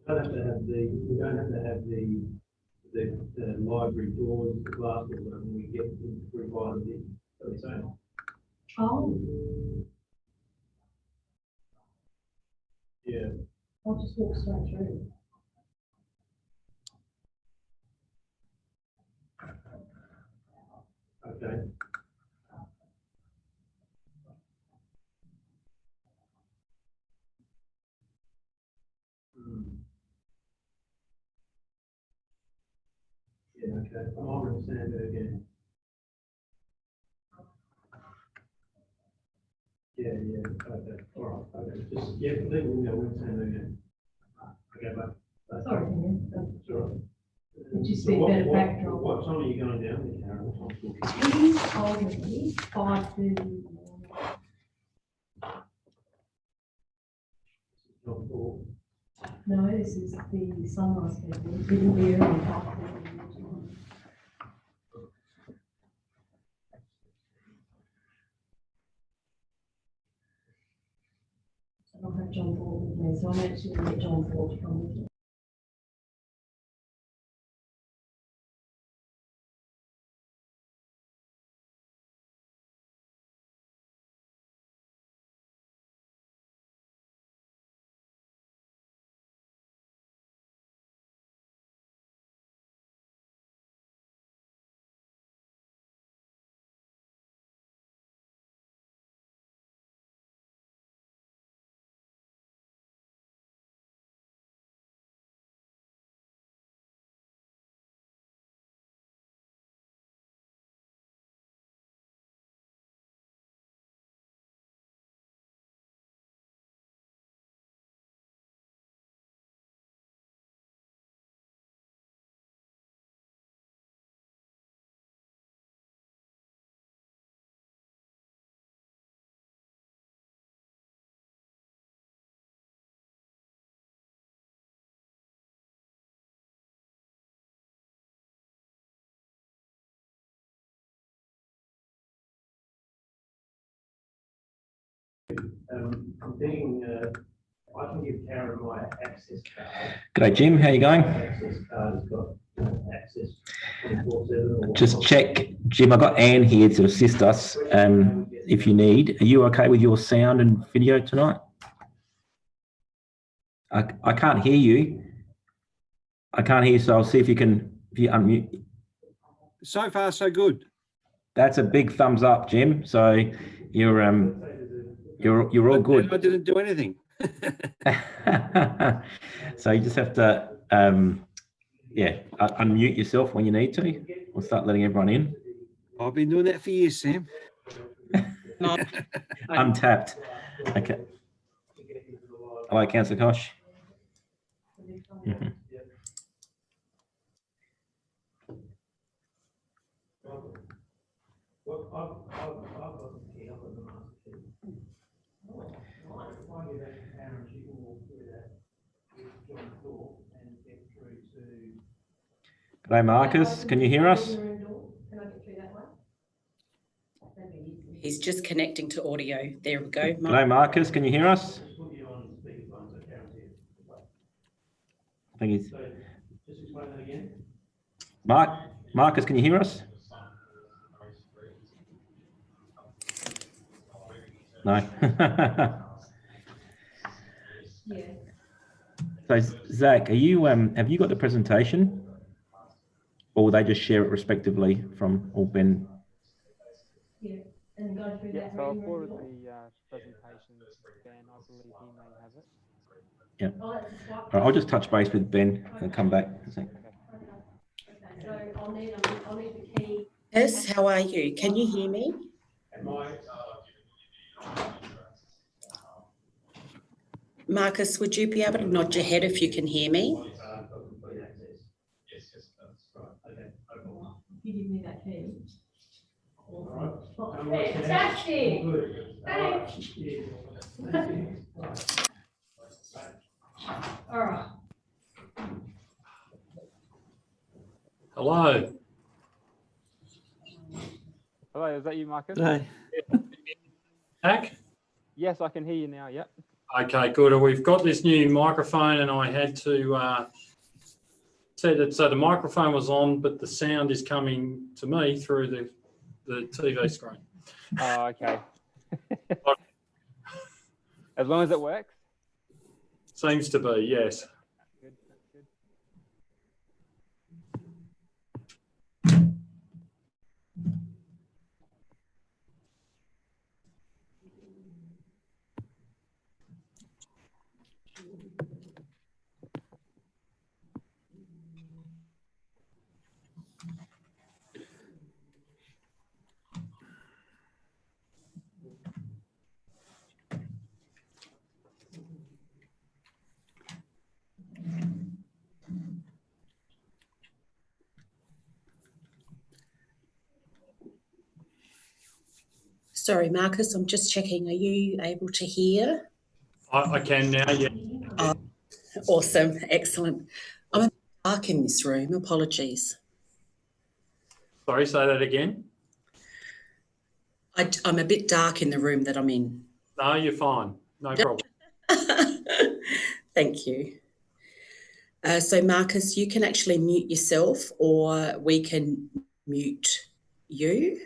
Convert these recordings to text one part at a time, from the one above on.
don't have to have we don't have to have the library doors, the glass doors, and we get through by the same. Oh. Yeah. I'll just walk straight through. Okay. Yeah, okay. I'll understand it again. Yeah, okay. All right, okay. Just, yeah, leave it, we'll understand it again. Okay, but. Sorry, It's all right. It'd just be a better backdrop. What time are you going down there, Karen? He told me 5:30. No, this is the sunrise campaign. It'll be early 5:30. I'll have John Ford with me, so I'm actually going to get John Ford to come with me. I'm thinking, I can give Karen my access card. G'day, Jim. How you going? Access card has got access 24/7. Just check, Jim. I've got Anne here to assist us. If you need, are you okay with your sound and video tonight? I can't hear you. I can't hear you, so I'll see if you unmute. So far, so good. That's a big thumbs up, Jim. So you're all good. I didn't do anything. So you just have to unmute yourself when you need to. We'll start letting everyone in. I've been doing that for years, Sam. Untapped. Okay. Hello, Councillor Kosh. G'day, Marcus. Can you hear us? He's just connecting to audio. There we go. G'day, Marcus. Can you hear us? I think he's. Just explain that again. Marcus, can you hear us? No. Yeah. So Zach, are you have you got the presentation, or will they just share it respectively from all Ben? Yeah, and go through that. So I'll forward the presentation to Ben. I believe he may have it. Yeah. All right, I'll just touch base with Ben and come back. Okay, so I'll need the key. Yes, how are you? Can you hear me? Marcus, would you be able to nod your head if you can hear me? Yes, that's right. Okay, You give me that key. fantastic. All right. Hello. Hello, is that you, Marcus? Hey. Jack? Yes, I can hear you now. Yep. Okay, good. We've got this new microphone and I had to set it so the microphone was on, but the sound is coming to me through the TV screen. Oh, okay. As long as it works. Seems to be, yes. Good, that's good. Sorry, Marcus, I'm just checking. Are you able to hear? I can now, yeah. Oh, awesome. Excellent. I'm a bit dark in this room. Apologies. Sorry, say that again. I'm a bit dark in the room that I'm in. No, you're fine. No problem. Thank you. So, Marcus, you can actually mute yourself or we can mute you.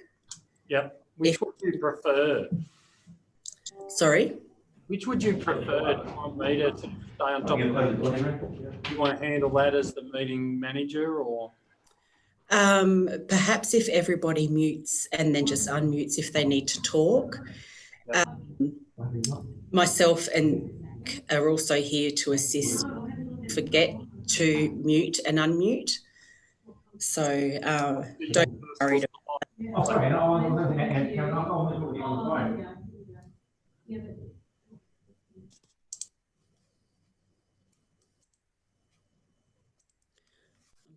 Yep. Which would you prefer? Sorry? Which would you prefer? Do you want me to stay on top of it? Do you want to handle that as the meeting manager or? Perhaps if everybody mutes and then just unmutes if they need to talk. Myself and are also here to assist. Forget to mute and unmute. So don't worry.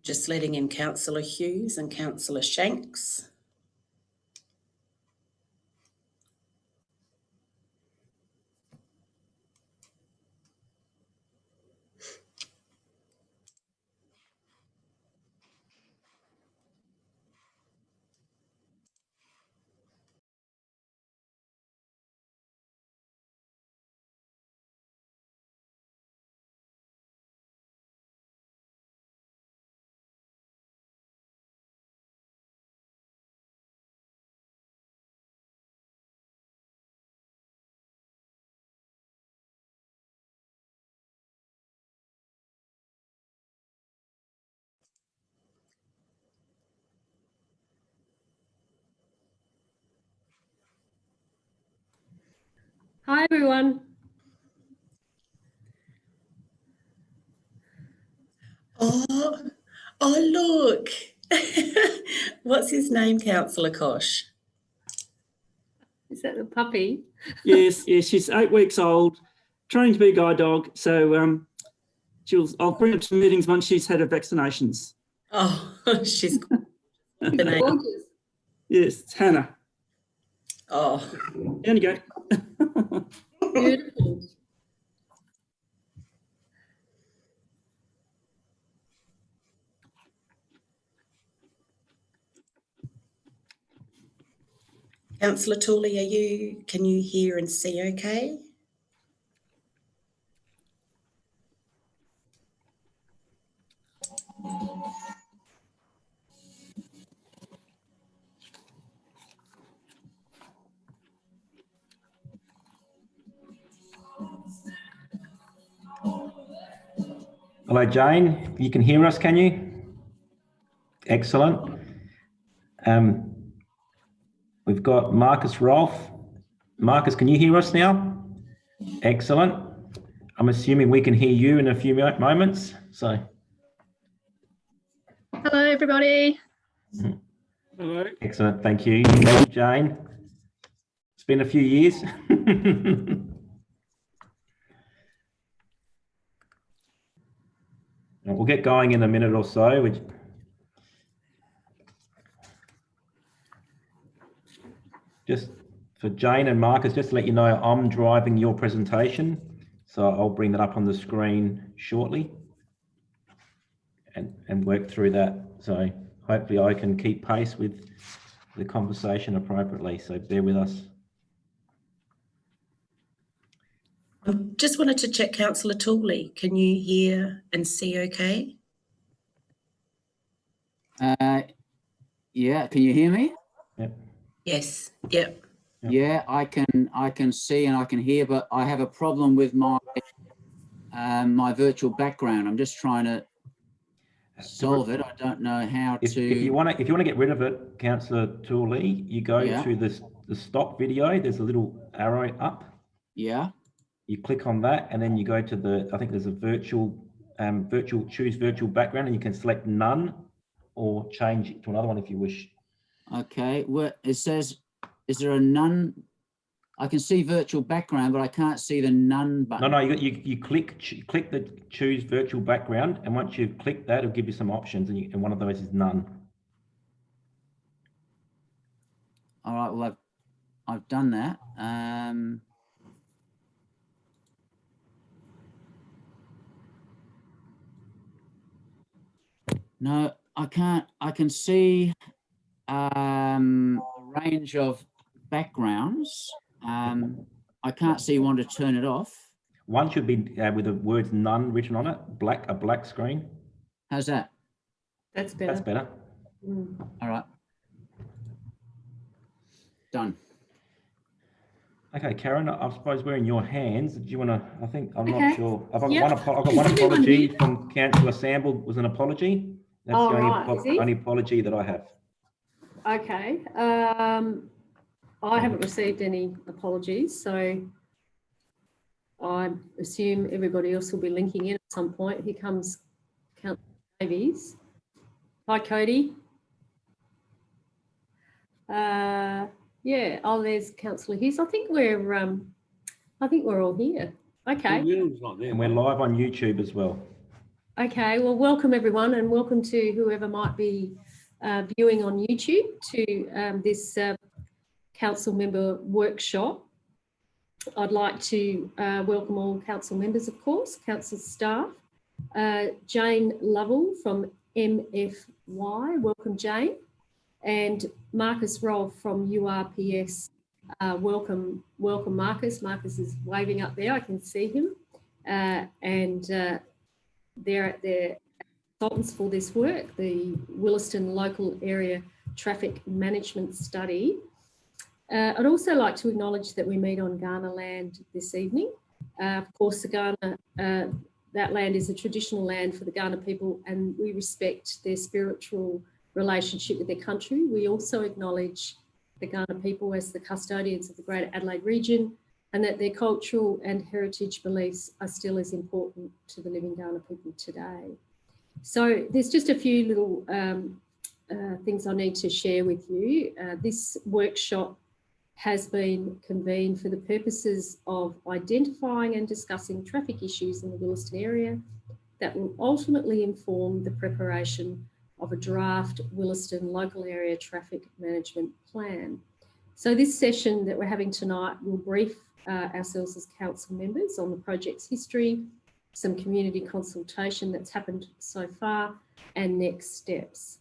Just letting in Councillor Hughes and Councillor Shanks. Hi, everyone. Oh, look. What's his name, Councillor Kosh? Is that the puppy? Yes, she's 8 weeks old, trained to be a guide dog. So I'll bring her to meetings once she's had her vaccinations. Oh, she's the name. Gorgeous. Yes, it's Hannah. Oh, Down you go. Beautiful. Councillor Tooley, can you hear and see okay? Hello, Jane. You can hear us, can you? Excellent. We've got Marcus Rolfe. Marcus, can you hear us now? Excellent. I'm assuming we can hear you in a few moments. So. Hello, everybody. Hello. Excellent. Thank you, Jane. It's been a few years. We'll get going in a minute or so. Just for Jane and Marcus, just to let you know, I'm driving your presentation. So I'll bring that up on the screen shortly and work through that. So hopefully I can keep pace with the conversation appropriately. So bear with us. Just wanted to check, Councillor Tooley, can you hear and see okay? Yeah, can you hear me? Yes, yep. Yeah, I can see and I can hear, but I have a problem with my my virtual background. I'm just trying to solve it. I don't know how If to. you want to get rid of it, Councillor Tooley, you go Yeah. to the stop video. There's a little arrow up. Yeah. You click on that, and then you go to I think there's a choose virtual background, and you can select none or change it to another one if you wish. Okay. Well, it says, is there a none? I can see virtual background, but I can't see the none button. No, you click the choose virtual background, and once you click that, it'll give you some options, and one of those is none. All right. Well, I've done that. No, I can't. I can see a range of backgrounds. I can't see one to turn it off. One should be with the words none written on it, a black screen. How's that? That's better. That's better. All right. Done. Okay, Karen, I suppose we're in your hands. Do you want to, I'm Okay. not sure. I've got Yep. I've got one Is everyone apology here? from Councillor Samble, was an apology. That's Oh, the right. Is he? only apology that I have. Okay. I haven't received any apologies, so I assume everybody else will be linking in at some point. Here comes Councillor Davies. Hi, Cody. Yeah. Oh, there's Councillor Hughes. I think we're all here. Okay. And we're live on YouTube as well. Okay. Well, welcome everyone, and welcome to whoever might be viewing on YouTube to this council member workshop. I'd like to welcome all council members, of course, council staff. Jane Lovell from MFY, welcome Jane, and Marcus Rolfe from URPS, welcome Marcus. Marcus is waving up there, I can see him, and they're consultants for this work, the Willaston Local Area Traffic Management Study. I'd also like to acknowledge that we meet on Kaurna land this evening. Of course, the Kaurna, that land is a traditional land for the Kaurna people, and we respect their spiritual relationship with their country. We also acknowledge the Kaurna people as the custodians of the Greater Adelaide region, and that their cultural and heritage beliefs are still as important to the living Kaurna people today. So there's just a few little things I need to share with you. This workshop has been convened for the purposes of identifying and discussing traffic issues in the Willaston area that will ultimately inform the preparation of a draft Willaston Local Area Traffic Management Plan. So this session that we're having tonight will brief ourselves as council members on the project's history, some community consultation that's happened so far, and next steps.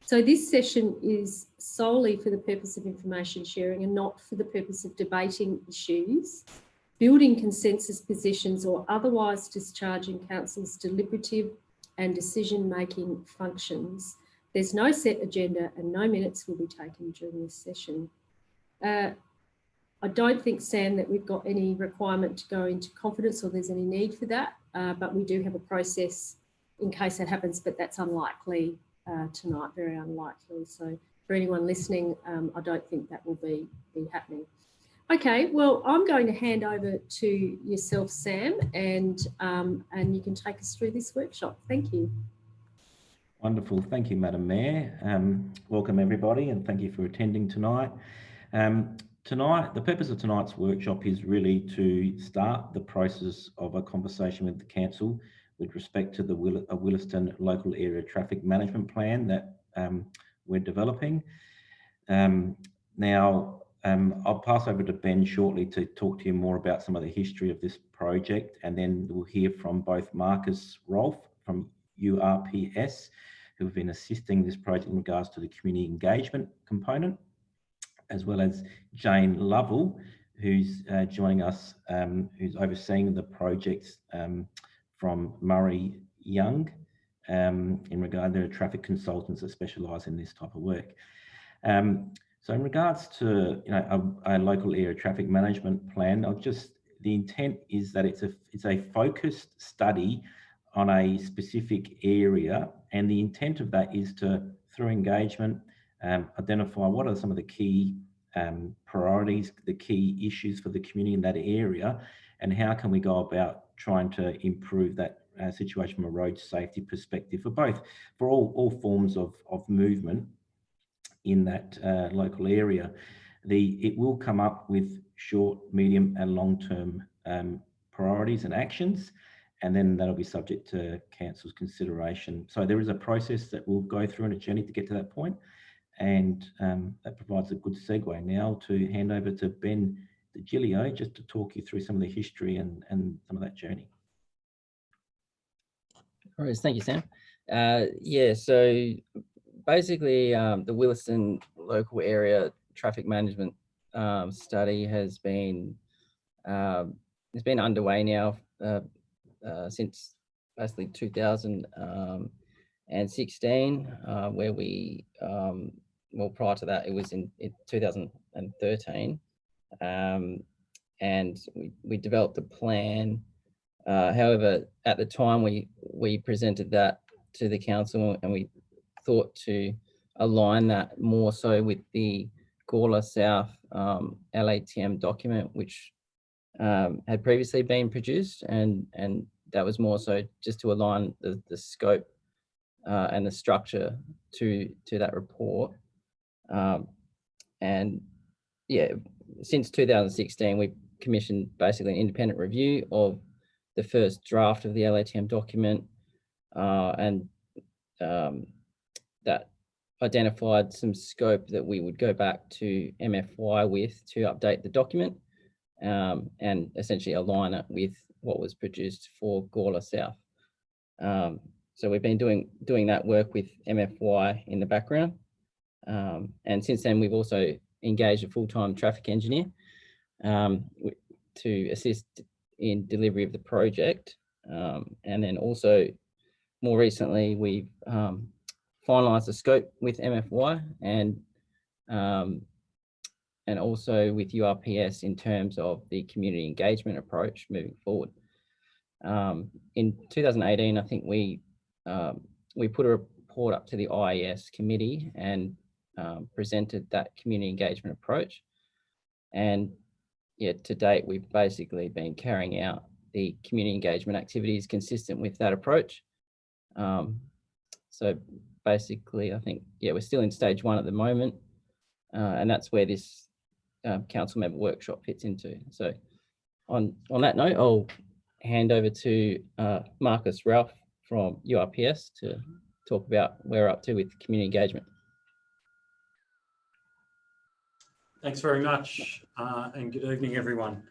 So this session is solely for the purpose of information sharing and not for the purpose of debating issues, building consensus positions, or otherwise discharging council's deliberative and decision-making functions. There's no set agenda and no minutes will be taken during this session. I don't think, Sam, that we've got any requirement to go into confidence or there's any need for that, but we do have a process in case that happens, but that's unlikely tonight, very unlikely. So for anyone listening, I don't think that will be happening. Okay, well, I'm going to hand over to yourself, Sam, and you can take us through this workshop. Thank you. Wonderful. Thank you, Madam Mayor. Welcome everybody, and thank you for attending tonight. The purpose of tonight's workshop is really to start the process of a conversation with the council with respect to the Willaston Local Area Traffic Management Plan that we're developing. Now, I'll pass over to Ben shortly to talk to you more about some of the history of this project, and then we'll hear from both Marcus Rolfe from URPS, who have been assisting this project in regards to the community engagement component, as well as Jane Lovell who's joining us, who's overseeing the projects from Murray Young in regard to traffic consultants that specialise in this type of work. So in regards to a local area traffic management plan, the intent is that it's a focused study on a specific area, and the intent of that is to, through engagement, identify what are some of the key priorities, the key issues for the community in that area, and how can we go about trying to improve that situation from a road safety perspective for all forms of movement in that local area. It will come up with short, medium and long-term priorities and actions, and then that'll be subject to council's consideration. So there is a process that we'll go through and a journey to get to that point, and that provides a good segue now to hand over to Ben DeGilio just to talk you through some of the history and some of that journey. All right, thank you, Sam. Yeah, so basically the Willaston local area traffic management study has been it's been underway now since basically 2016, where we well, prior to that it was in 2013, and we developed a plan. However, at the time we presented that to the council, and we thought to align that more so with the Gawler South LATM document, which had previously been produced, and that was more so just to align the scope and the structure to that report. And yeah, since 2016, we commissioned basically an independent review of the first draft of the LATM document, and that identified some scope that we would go back to MFY with to update the document, and essentially align it with what was produced for Gawler South. So we've been doing that work with MFY in the background, and since then we've also engaged a full-time traffic engineer to assist in delivery of the project, and then also more recently we've finalised the scope with MFY and also with URPS in terms of the community engagement approach moving forward. In 2018, I think we put a report up to the IES committee and presented that community engagement approach. And yeah, to date, we've basically been carrying out the community engagement activities consistent with that approach. So basically, I think, yeah, we're still in stage 1 at the moment, and that's where this council member workshop fits into. So on that note, I'll hand over to Marcus Ralph from URPS to talk about where we're up to with community engagement. Thanks very much, and good evening, everyone.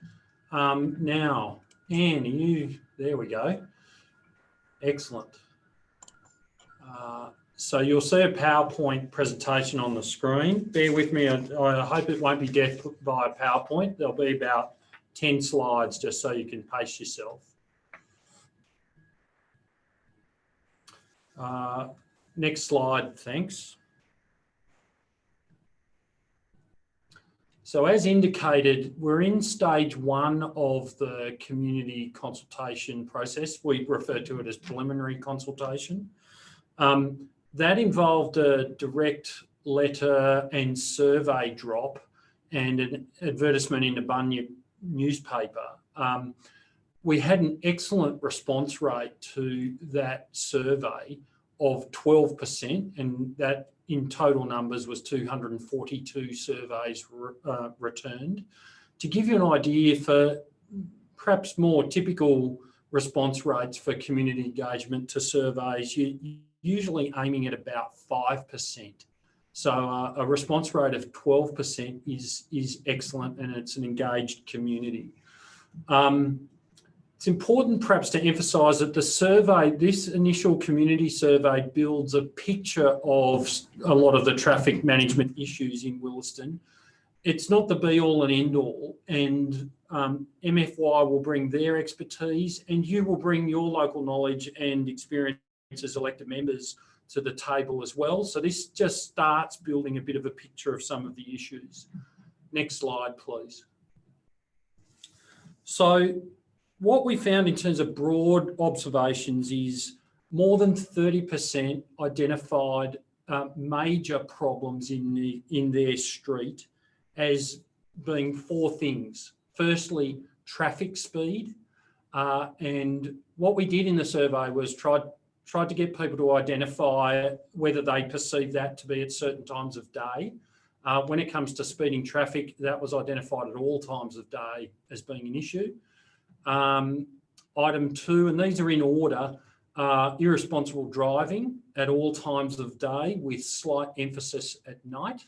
Now, Anne, there we go. Excellent. So you'll see a PowerPoint presentation on the screen. Bear with me. I hope it won't be deaf via PowerPoint. There'll be about 10 slides just so you can pace yourself. Next slide, thanks. So as indicated, we're in stage 1 of the community consultation process. We refer to it as preliminary consultation. That involved a direct letter and survey drop and an advertisement in the Bunyip newspaper. We had an excellent response rate to that survey of 12%, and that in total numbers was 242 surveys returned. To give you an idea, for perhaps more typical response rates for community engagement to surveys, you're usually aiming at about 5%. So a response rate of 12% is excellent, and it's an engaged community. It's important perhaps to emphasise that the survey, this initial community survey, builds a picture of a lot of the traffic management issues in Willaston. it's not the be all and end all, and MFY will bring their expertise and you will bring your local knowledge and experience as elected members to the table as well. So this just starts building a bit of a picture of some of the issues. Next slide, please. So what we found in terms of broad observations is more than 30% identified major problems in their street as being 4 things. Firstly, traffic speed. And what we did in the survey was tried to get people to identify whether they perceive that to be at certain times of day. When it comes to speeding traffic, that was identified at all times of day as being an issue. Item 2, and these are in order, irresponsible driving at all times of day with slight emphasis at night.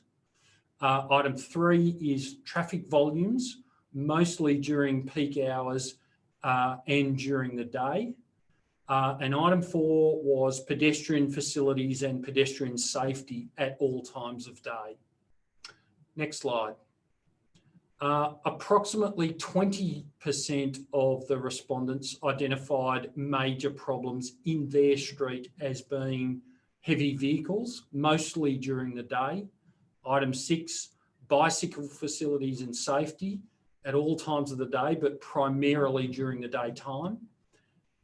Item 3 is traffic volumes, mostly during peak hours and during the day. And item 4 was pedestrian facilities and pedestrian safety at all times of day. Next slide. Approximately 20% of the respondents identified major problems in their street as being heavy vehicles, mostly during the day. Item 6, bicycle facilities and safety at all times of the day, but primarily during the daytime.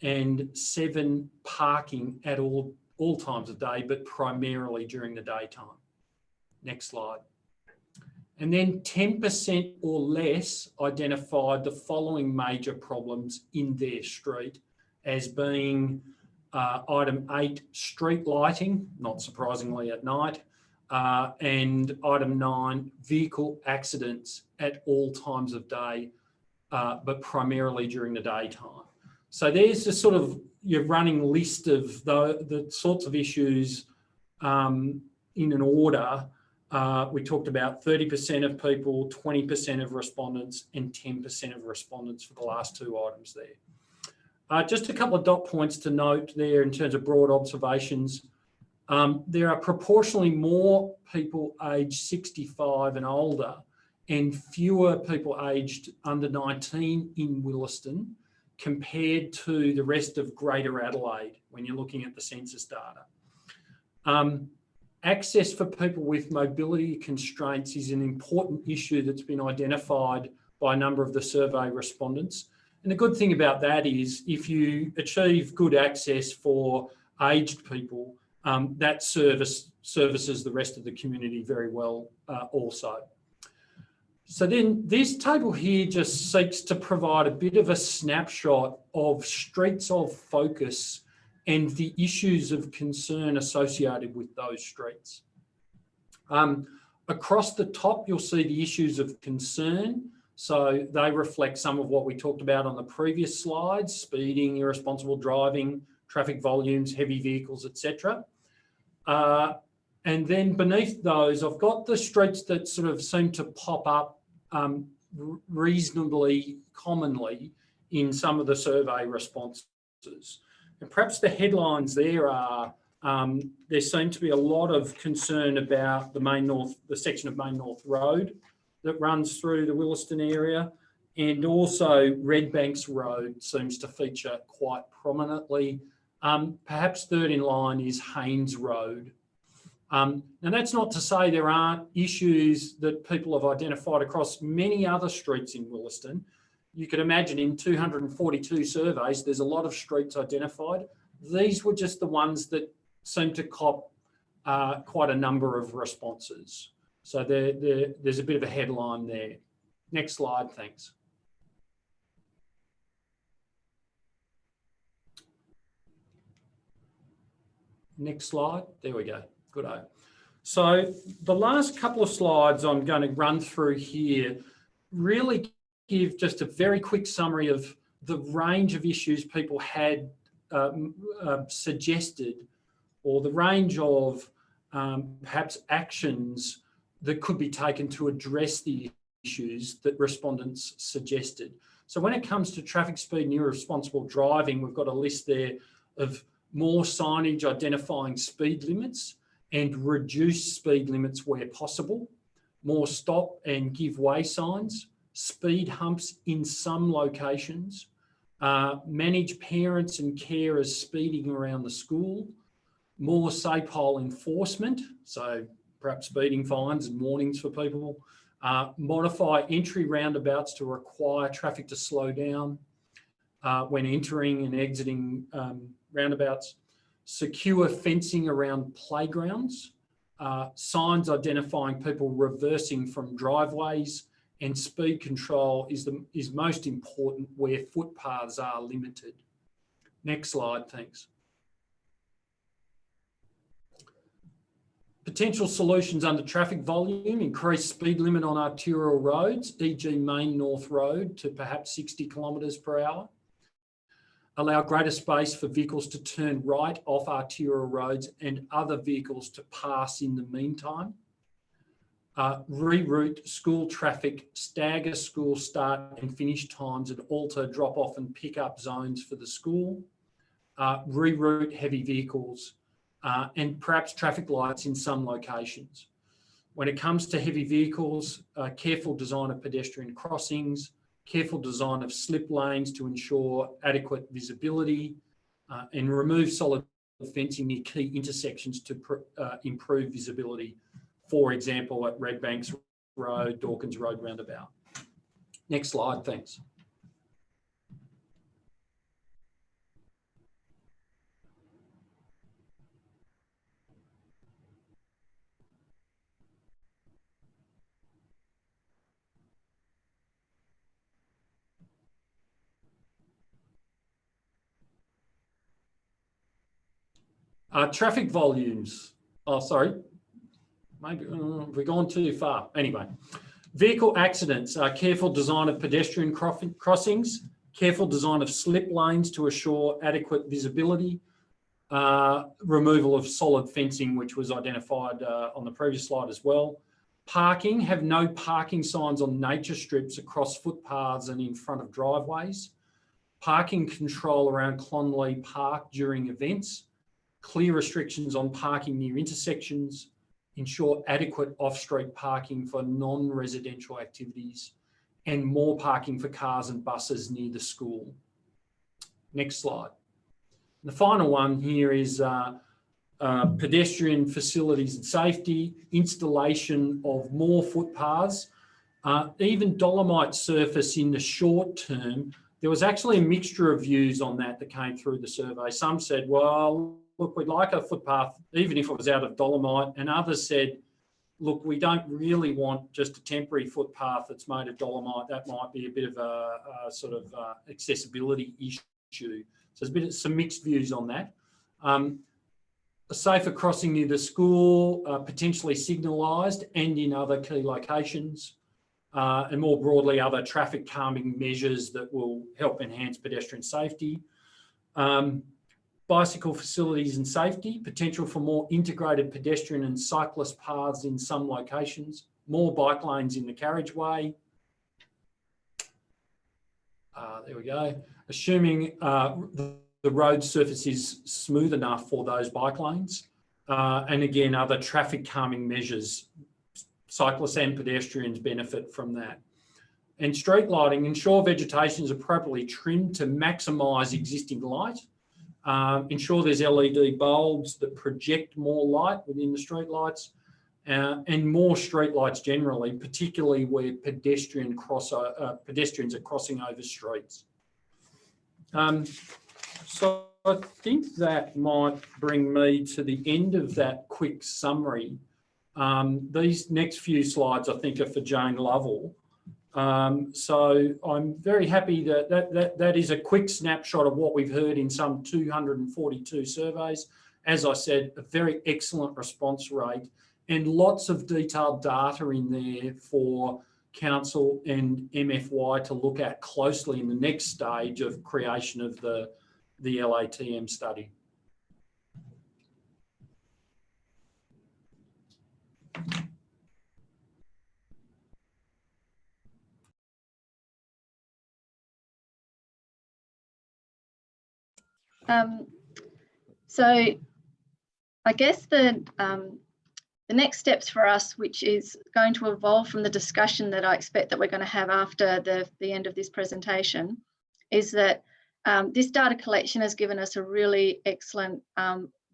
And 7, parking at all times of day, but primarily during the daytime. Next slide. And then 10% or less identified the following major problems in their street as being item 8, street lighting, not surprisingly at night, and item 9, vehicle accidents at all times of day, but primarily during the daytime. So there's a sort of your running list of the sorts of issues in an order. We talked about 30% of people, 20% of respondents, and 10% of respondents for the last 2 items there. Just a couple of dot points to note there in terms of broad observations. There are proportionally more people aged 65 and older and fewer people aged under 19 in Willaston compared to the rest of Greater Adelaide when you're looking at the census data. Access for people with mobility constraints is an important issue that's been identified by a number of the survey respondents. And the good thing about that is if you achieve good access for aged people, that services the rest of the community very well also. So then this table here just seeks to provide a bit of a snapshot of streets of focus and the issues of concern associated with those streets. Across the top, you'll see the issues of concern. So they reflect some of what we talked about on the previous slides: speeding, irresponsible driving, traffic volumes, heavy vehicles, etc. And then beneath those, I've got the streets that sort of seem to pop up reasonably commonly in some of the survey responses. And perhaps the headlines there are, there seemed to be a lot of concern about the section of Main North Road that runs through the Willaston area, and also Redbanks Road seems to feature quite prominently. Perhaps third in line is Haynes Road. Now that's not to say there aren't issues that people have identified across many other streets in Willaston. You could imagine in 242 surveys, there's a lot of streets identified. These were just the ones that seemed to cop quite a number of responses. So there's a bit of a headline there. Next slide, thanks. Next slide, there we go, good. So the last couple of slides I'm going to run through here really give just a very quick summary of the range of issues people had suggested, or the range of perhaps actions that could be taken to address the issues that respondents suggested. So when it comes to traffic speed and irresponsible driving, we've got a list there of more signage identifying speed limits and reduce speed limits where possible. more stop and give way signs, speed humps in some locations, manage parents and carers speeding around the school, more SAPOL enforcement, so perhaps speeding fines and warnings for people, modify entry roundabouts to require traffic to slow down when entering and exiting roundabouts, secure fencing around playgrounds, signs identifying people reversing from driveways, and speed control is most important where footpaths are limited. Next slide, thanks. Potential solutions under traffic volume: increase speed limit on arterial roads, e.g. Main North Road, to perhaps 60 kilometres per hour. Allow greater space for vehicles to turn right off arterial roads and other vehicles to pass in the meantime. Reroute school traffic, stagger school start and finish times and alter drop-off and pick-up zones for the school. Reroute heavy vehicles and perhaps traffic lights in some locations. When it comes to heavy vehicles, careful design of pedestrian crossings, careful design of slip lanes to ensure adequate visibility, and remove solid fencing near key intersections to improve visibility, for example, at Redbanks Road, Dawkins Road roundabout. Next slide, thanks. Traffic volumes. Oh, sorry. Maybe we've gone too far. Anyway, vehicle accidents. Careful design of pedestrian crossings. Careful design of slip lanes to assure adequate visibility. Removal of solid fencing, which was identified on the previous slide as well. Parking. Have no parking signs on nature strips across footpaths and in front of driveways. Parking control around Clonley Park during events. Clear restrictions on parking near intersections, ensure adequate off-street parking for non-residential activities, and more parking for cars and buses near the school. Next slide. The final one here is pedestrian facilities and safety, installation of more footpaths, even dolomite surface in the short term. There was actually a mixture of views on that came through the survey. Some said, well, look, we'd like a footpath, even if it was out of dolomite. And others said, look, we don't really want just a temporary footpath that's made of dolomite. That might be a bit of a sort of accessibility issue. So there's some mixed views on that. A safer crossing near the school, potentially signalised and in other key locations. And more broadly, other traffic calming measures that will help enhance pedestrian safety. Bicycle facilities and safety, potential for more integrated pedestrian and cyclist paths in some locations, more bike lanes in the carriageway. There we go. Assuming the road surface is smooth enough for those bike lanes. And again, other traffic calming measures. Cyclists and pedestrians benefit from that. And street lighting, ensure vegetation is appropriately trimmed to maximise existing light. Ensure there's LED bulbs that project more light within the street lights, and more street lights generally, particularly where pedestrians are crossing over streets. So I think that might bring me to the end of that quick summary. These next few slides, I think, are for Jane Lovell. So I'm very happy that is a quick snapshot of what we've heard in some 242 surveys. As I said, a very excellent response rate and lots of detailed data in there for Council and MFY to look at closely in the next stage of creation of the LATM study. So I guess the the next steps for us, which is going to evolve from the discussion that I expect that we're going to have after the end of this presentation, is that this data collection has given us a really excellent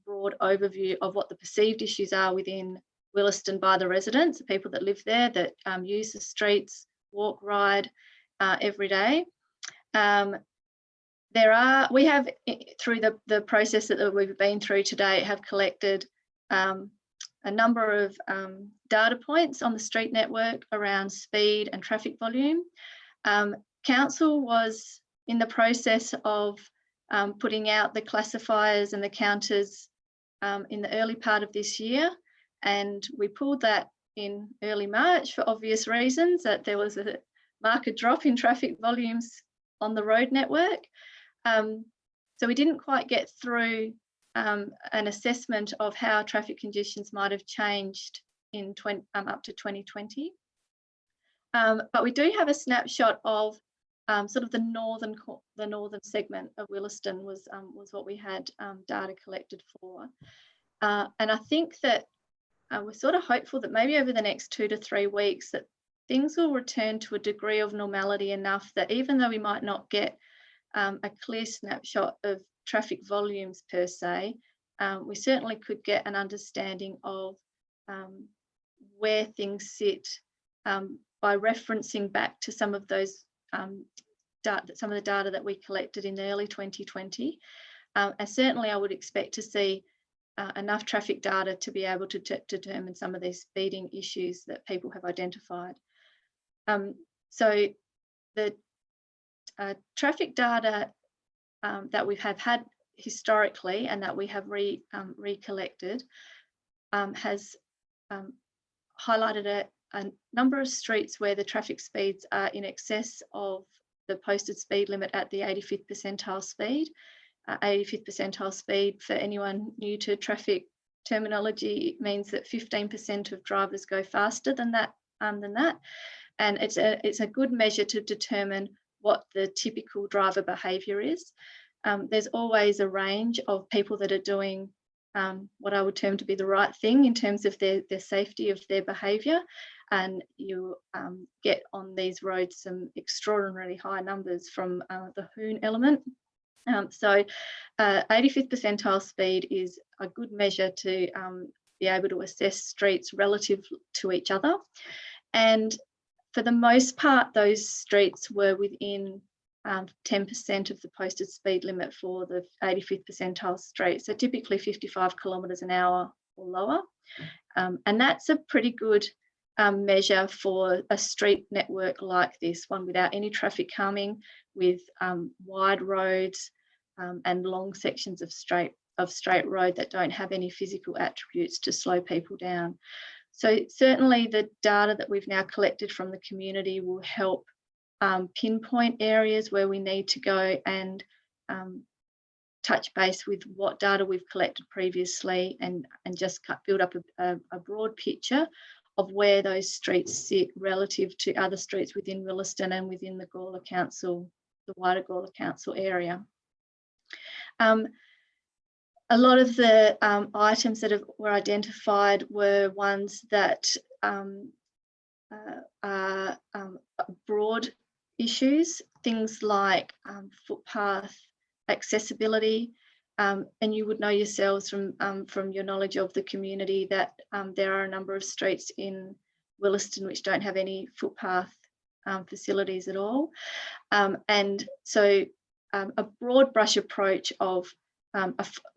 broad overview of what the perceived issues are within Willaston by the residents, the people that live there, that use the streets, walk, ride every day. We have, through the process that we've been through today, have collected a number of data points on the street network around speed and traffic volume. Council was in the process of putting out the classifiers and the counters in the early part of this year, and we pulled that in early March for obvious reasons, that there was a marked drop in traffic volumes on the road network. So we didn't quite get through an assessment of how traffic conditions might have changed in up to 2020. But we do have a snapshot of sort of the northern segment of Willaston was what we had data collected for. And I think that we're sort of hopeful that maybe over the next 2 to 3 weeks that things will return to a degree of normality enough that even though we might not get a clear snapshot of traffic volumes per se, we certainly could get an understanding of where things sit by referencing back to some of those some of the data that we collected in early 2020. And certainly I would expect to see enough traffic data to be able to determine some of these speeding issues that people have identified. So the traffic data that we have had historically and that we have recollected has highlighted a number of streets where the traffic speeds are in excess of the posted speed limit at the 85th percentile speed. 85th percentile speed, for anyone new to traffic terminology, means that 15% of drivers go faster than that. And it's a good measure to determine what the typical driver behaviour is. There's always a range of people that are doing what I would term to be the right thing in terms of their safety of their behaviour, and you get on these roads some extraordinarily high numbers from the Hoon element. So 85th percentile speed is a good measure to be able to assess streets relative to each other. And for the most part, those streets were within 10% of the posted speed limit for the 85th percentile street. So typically 55 kilometres an hour or lower. And that's a pretty good measure for a street network like this one, without any traffic calming, with wide roads and long sections of straight road that don't have any physical attributes to slow people down. So certainly the data that we've now collected from the community will help pinpoint areas where we need to go and touch base with what data we've collected previously, and just build up a broad picture of where those streets sit relative to other streets within Willaston and within the Gawler Council, the wider Gawler Council area. A lot of the items that were identified were ones that are broad issues, things like footpath accessibility, and you would know yourselves from your knowledge of the community that there are a number of streets in Willaston which don't have any footpath facilities at all. And so a broad brush approach of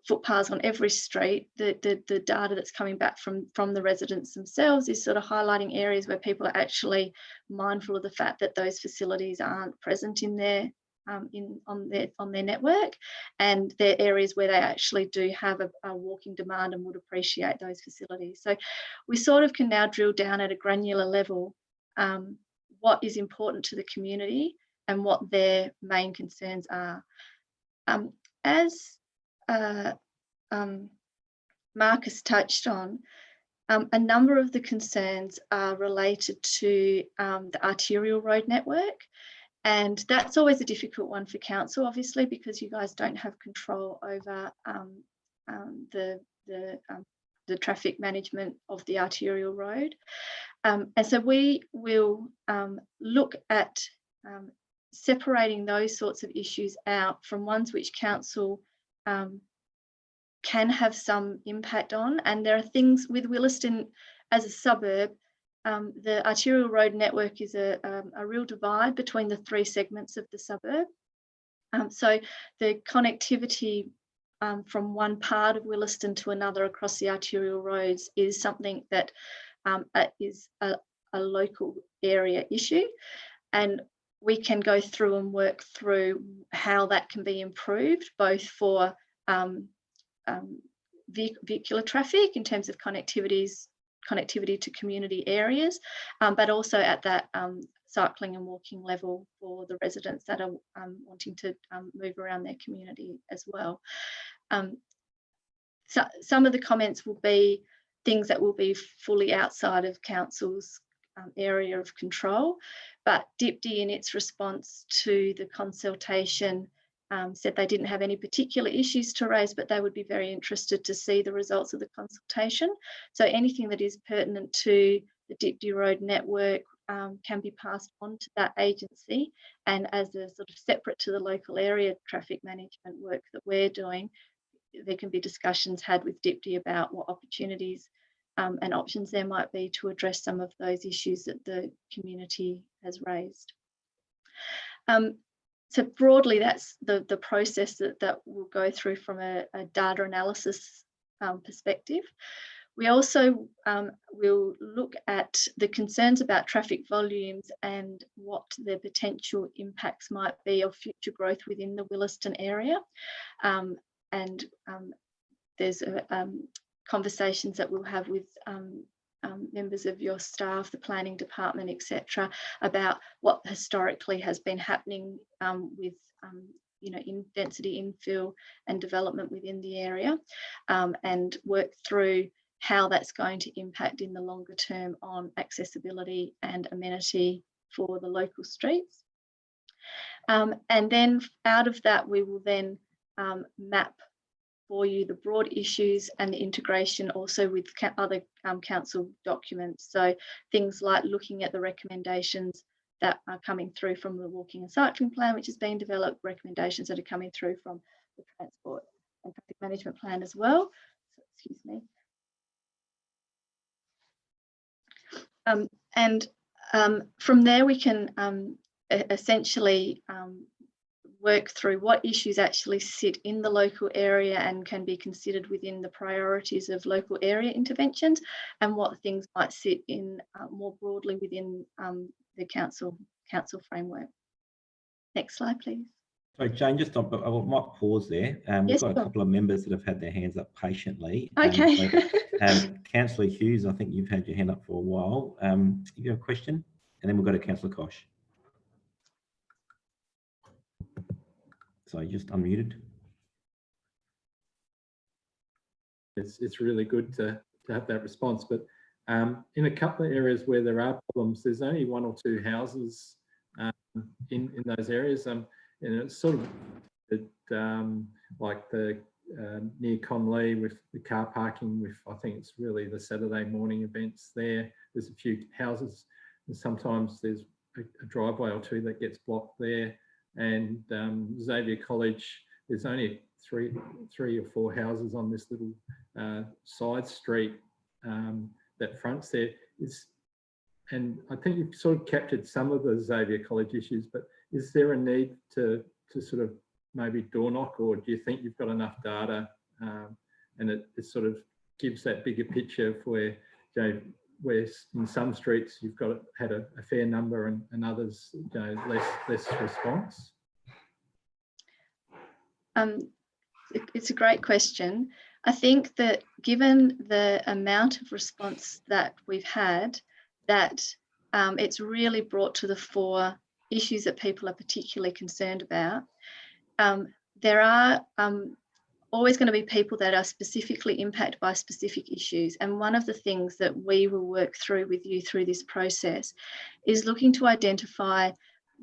footpaths on every street, the data that's coming back from the residents themselves is sort of highlighting areas where people are actually mindful of the fact that those facilities aren't present in their on their network, and they're areas where they actually do have a walking demand and would appreciate those facilities. So we sort of can now drill down at a granular level what is important to the community and what their main concerns are. As Marcus touched on, a number of the concerns are related to the arterial road network, and that's always a difficult one for council, obviously, because you guys don't have control over the the traffic management of the arterial road. And so we will look at separating those sorts of issues out from ones which council can have some impact on. And there are things with Willaston as a suburb, the arterial road network is a real divide between the three segments of the suburb. So the connectivity from one part of Willaston to another across the arterial roads is something that is a local area issue. And we can go through and work through how that can be improved, both for vehicular traffic in terms of connectivity to community areas, but also at that cycling and walking level for the residents that are wanting to move around their community as well. So some of the comments will be things that will be fully outside of council's area of control, but DIPD in its response to the consultation said they didn't have any particular issues to raise, but they would be very interested to see the results of the consultation. So anything that is pertinent to the DIPD road network can be passed on to that agency, and as a sort of separate to the local area traffic management work that we're doing, there can be discussions had with DIPD about what opportunities and options there might be to address some of those issues that the community has raised. So broadly, that's the process that we'll go through from a data analysis perspective. We also will look at the concerns about traffic volumes and what the potential impacts might be of future growth within the Willaston area. And there's conversations that we'll have with members of your staff, the planning department, etc., about what historically has been happening with in density infill and development within the area, and work through how that's going to impact in the longer term on accessibility and amenity for the local streets. And then out of that, we will then map for you the broad issues and the integration also with other council documents. So things like looking at the recommendations that are coming through from the walking and cycling plan, which is being developed, recommendations that are coming through from the transport and traffic management plan as well. So, excuse me. From there, we can essentially work through what issues actually sit in the local area and can be considered within the priorities of local area interventions, and what things might sit in more broadly within the council framework. Next slide, please. So Jane, just I might pause there. We've Yes, got a sure. couple of members that have had their hands up patiently. Okay. Councillor Hughes, I think you've had your hand up for a while. You have a question? And then we'll go to Councillor Kosh. So you just unmuted. It's really good to have that response, but in a couple of areas where there are problems, there's only one or two houses in those areas, and it's sort of like the near Conley with the car parking, with I think it's really the Saturday morning events there. There's a few houses, and sometimes there's a driveway or two that gets blocked there. And Xavier College, there's only three or four houses on this little side street that fronts there. And I think you've sort of captured some of the Xavier College issues, but is there a need to sort of maybe door knock, or do you think you've got enough data and it sort of gives that bigger picture of where, where in some streets you've had a fair number and others less response? It's a great question. I think that given the amount of response that we've had, that it's really brought to the fore issues that people are particularly concerned about. There are always going to be people that are specifically impacted by specific issues. And one of the things that we will work through with you through this process is looking to identify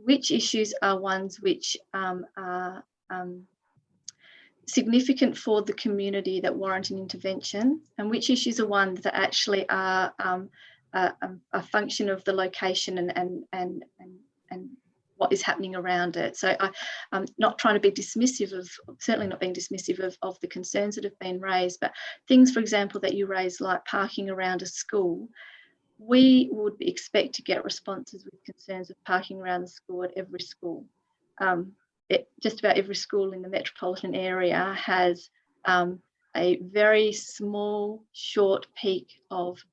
which issues are ones which are significant for the community that warrant an intervention, and which issues are ones that actually are a function of the location and what is happening around it. So I'm not trying to be dismissive of, certainly not being dismissive of the concerns that have been raised, but things, for example, that you raised, like parking around a school, we would expect to get responses with concerns of parking around the school at every school. Just about every school in the metropolitan area has a very small, short peak of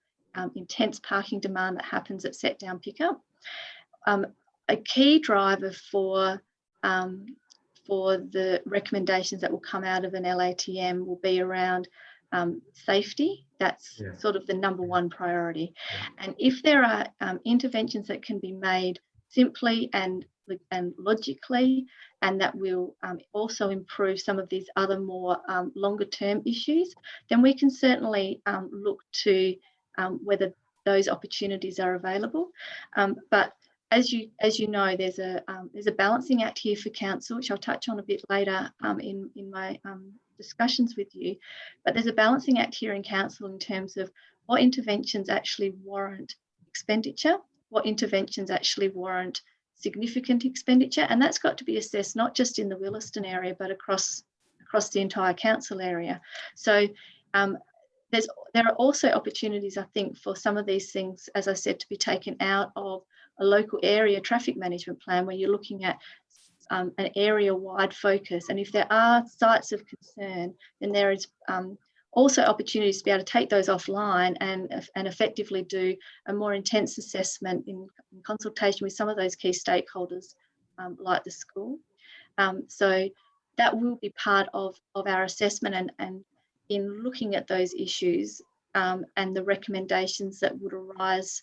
intense parking demand that happens at set down pickup. A key driver for the recommendations that will come out of an LATM will be around safety. That's sort of the number one priority. And if there are interventions that can be made simply and logically, and that will also improve some of these other more longer term issues, then we can certainly look to whether those opportunities are available. But as you know, there's a balancing act here for council, which I'll touch on a bit later in my discussions with you. But there's a balancing act here in council in terms of what interventions actually warrant expenditure, what interventions actually warrant significant expenditure, and that's got to be assessed not just in the Willaston area, but across the entire council area. So there are also opportunities, I think, for some of these things, as I said, to be taken out of a local area traffic management plan, where you're looking at an area-wide focus. And if there are sites of concern, then there is also opportunities to be able to take those offline and effectively do a more intense assessment in consultation with some of those key stakeholders, like the school. So that will be part of our assessment, and in looking at those issues and the recommendations that would arise,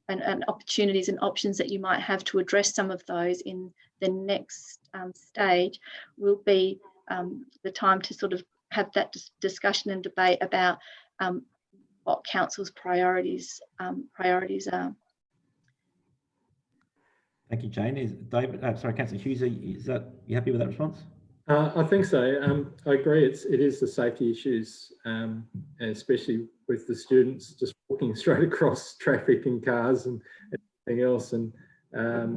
and opportunities and options that you might have to address some of those in the next stage, will be the time to sort of have that discussion and debate about what council's priorities are. Thank you, Jane. Is David? Sorry, Councillor Hughes. You happy with that response? I think so. I agree. It is the safety issues, and especially with the students just walking straight across traffic and cars and everything else, and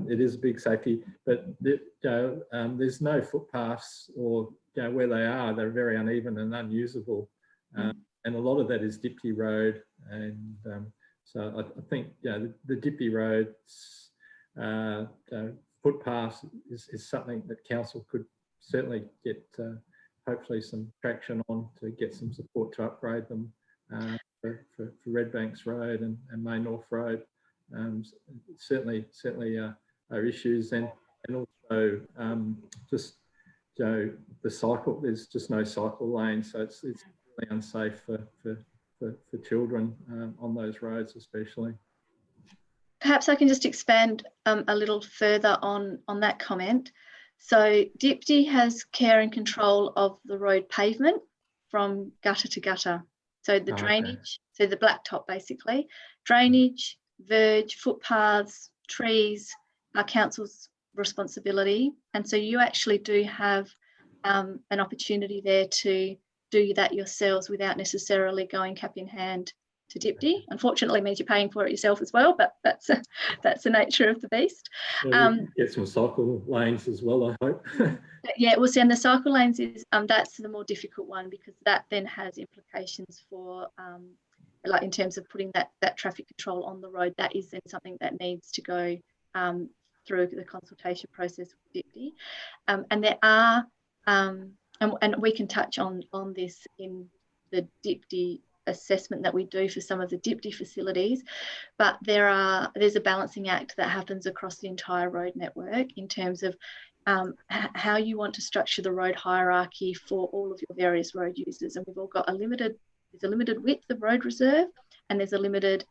it is a big safety. But there's no footpaths, or where they are, they're very uneven and unusable, and a lot of that is Dipty Road, and so I think the Dipty Roads footpath is something that council could certainly get hopefully some traction on, to get some support to upgrade them for Redbanks Road and Main North Road. Certainly are issues, and also just the cycle. There's just no cycle lane, so it's really unsafe for children on those roads, especially. Perhaps I can just expand a little further on that comment. So Dipty has care and control of the road pavement from gutter to gutter. So the drainage, so the blacktop basically, drainage, verge, footpaths, trees are council's responsibility. And so you actually do have an opportunity there to do that yourselves without necessarily going cap in hand to Dipty. Unfortunately, means you're paying for it yourself as well, but that's the nature of the beast. Yeah, get some cycle lanes as well, I hope. Yeah, well, see, and the cycle lanes is that's the more difficult one, because that then has implications for like in terms of putting that traffic control on the road. That is then something that needs to go through the consultation process with Dipty, and there are and we can touch on this in the Dipty assessment that we do for some of the Dipty facilities, but there's a balancing act that happens across the entire road network in terms of how you want to structure the road hierarchy for all of your various road users. And we've all got there's a limited width of road reserve, and there's a limited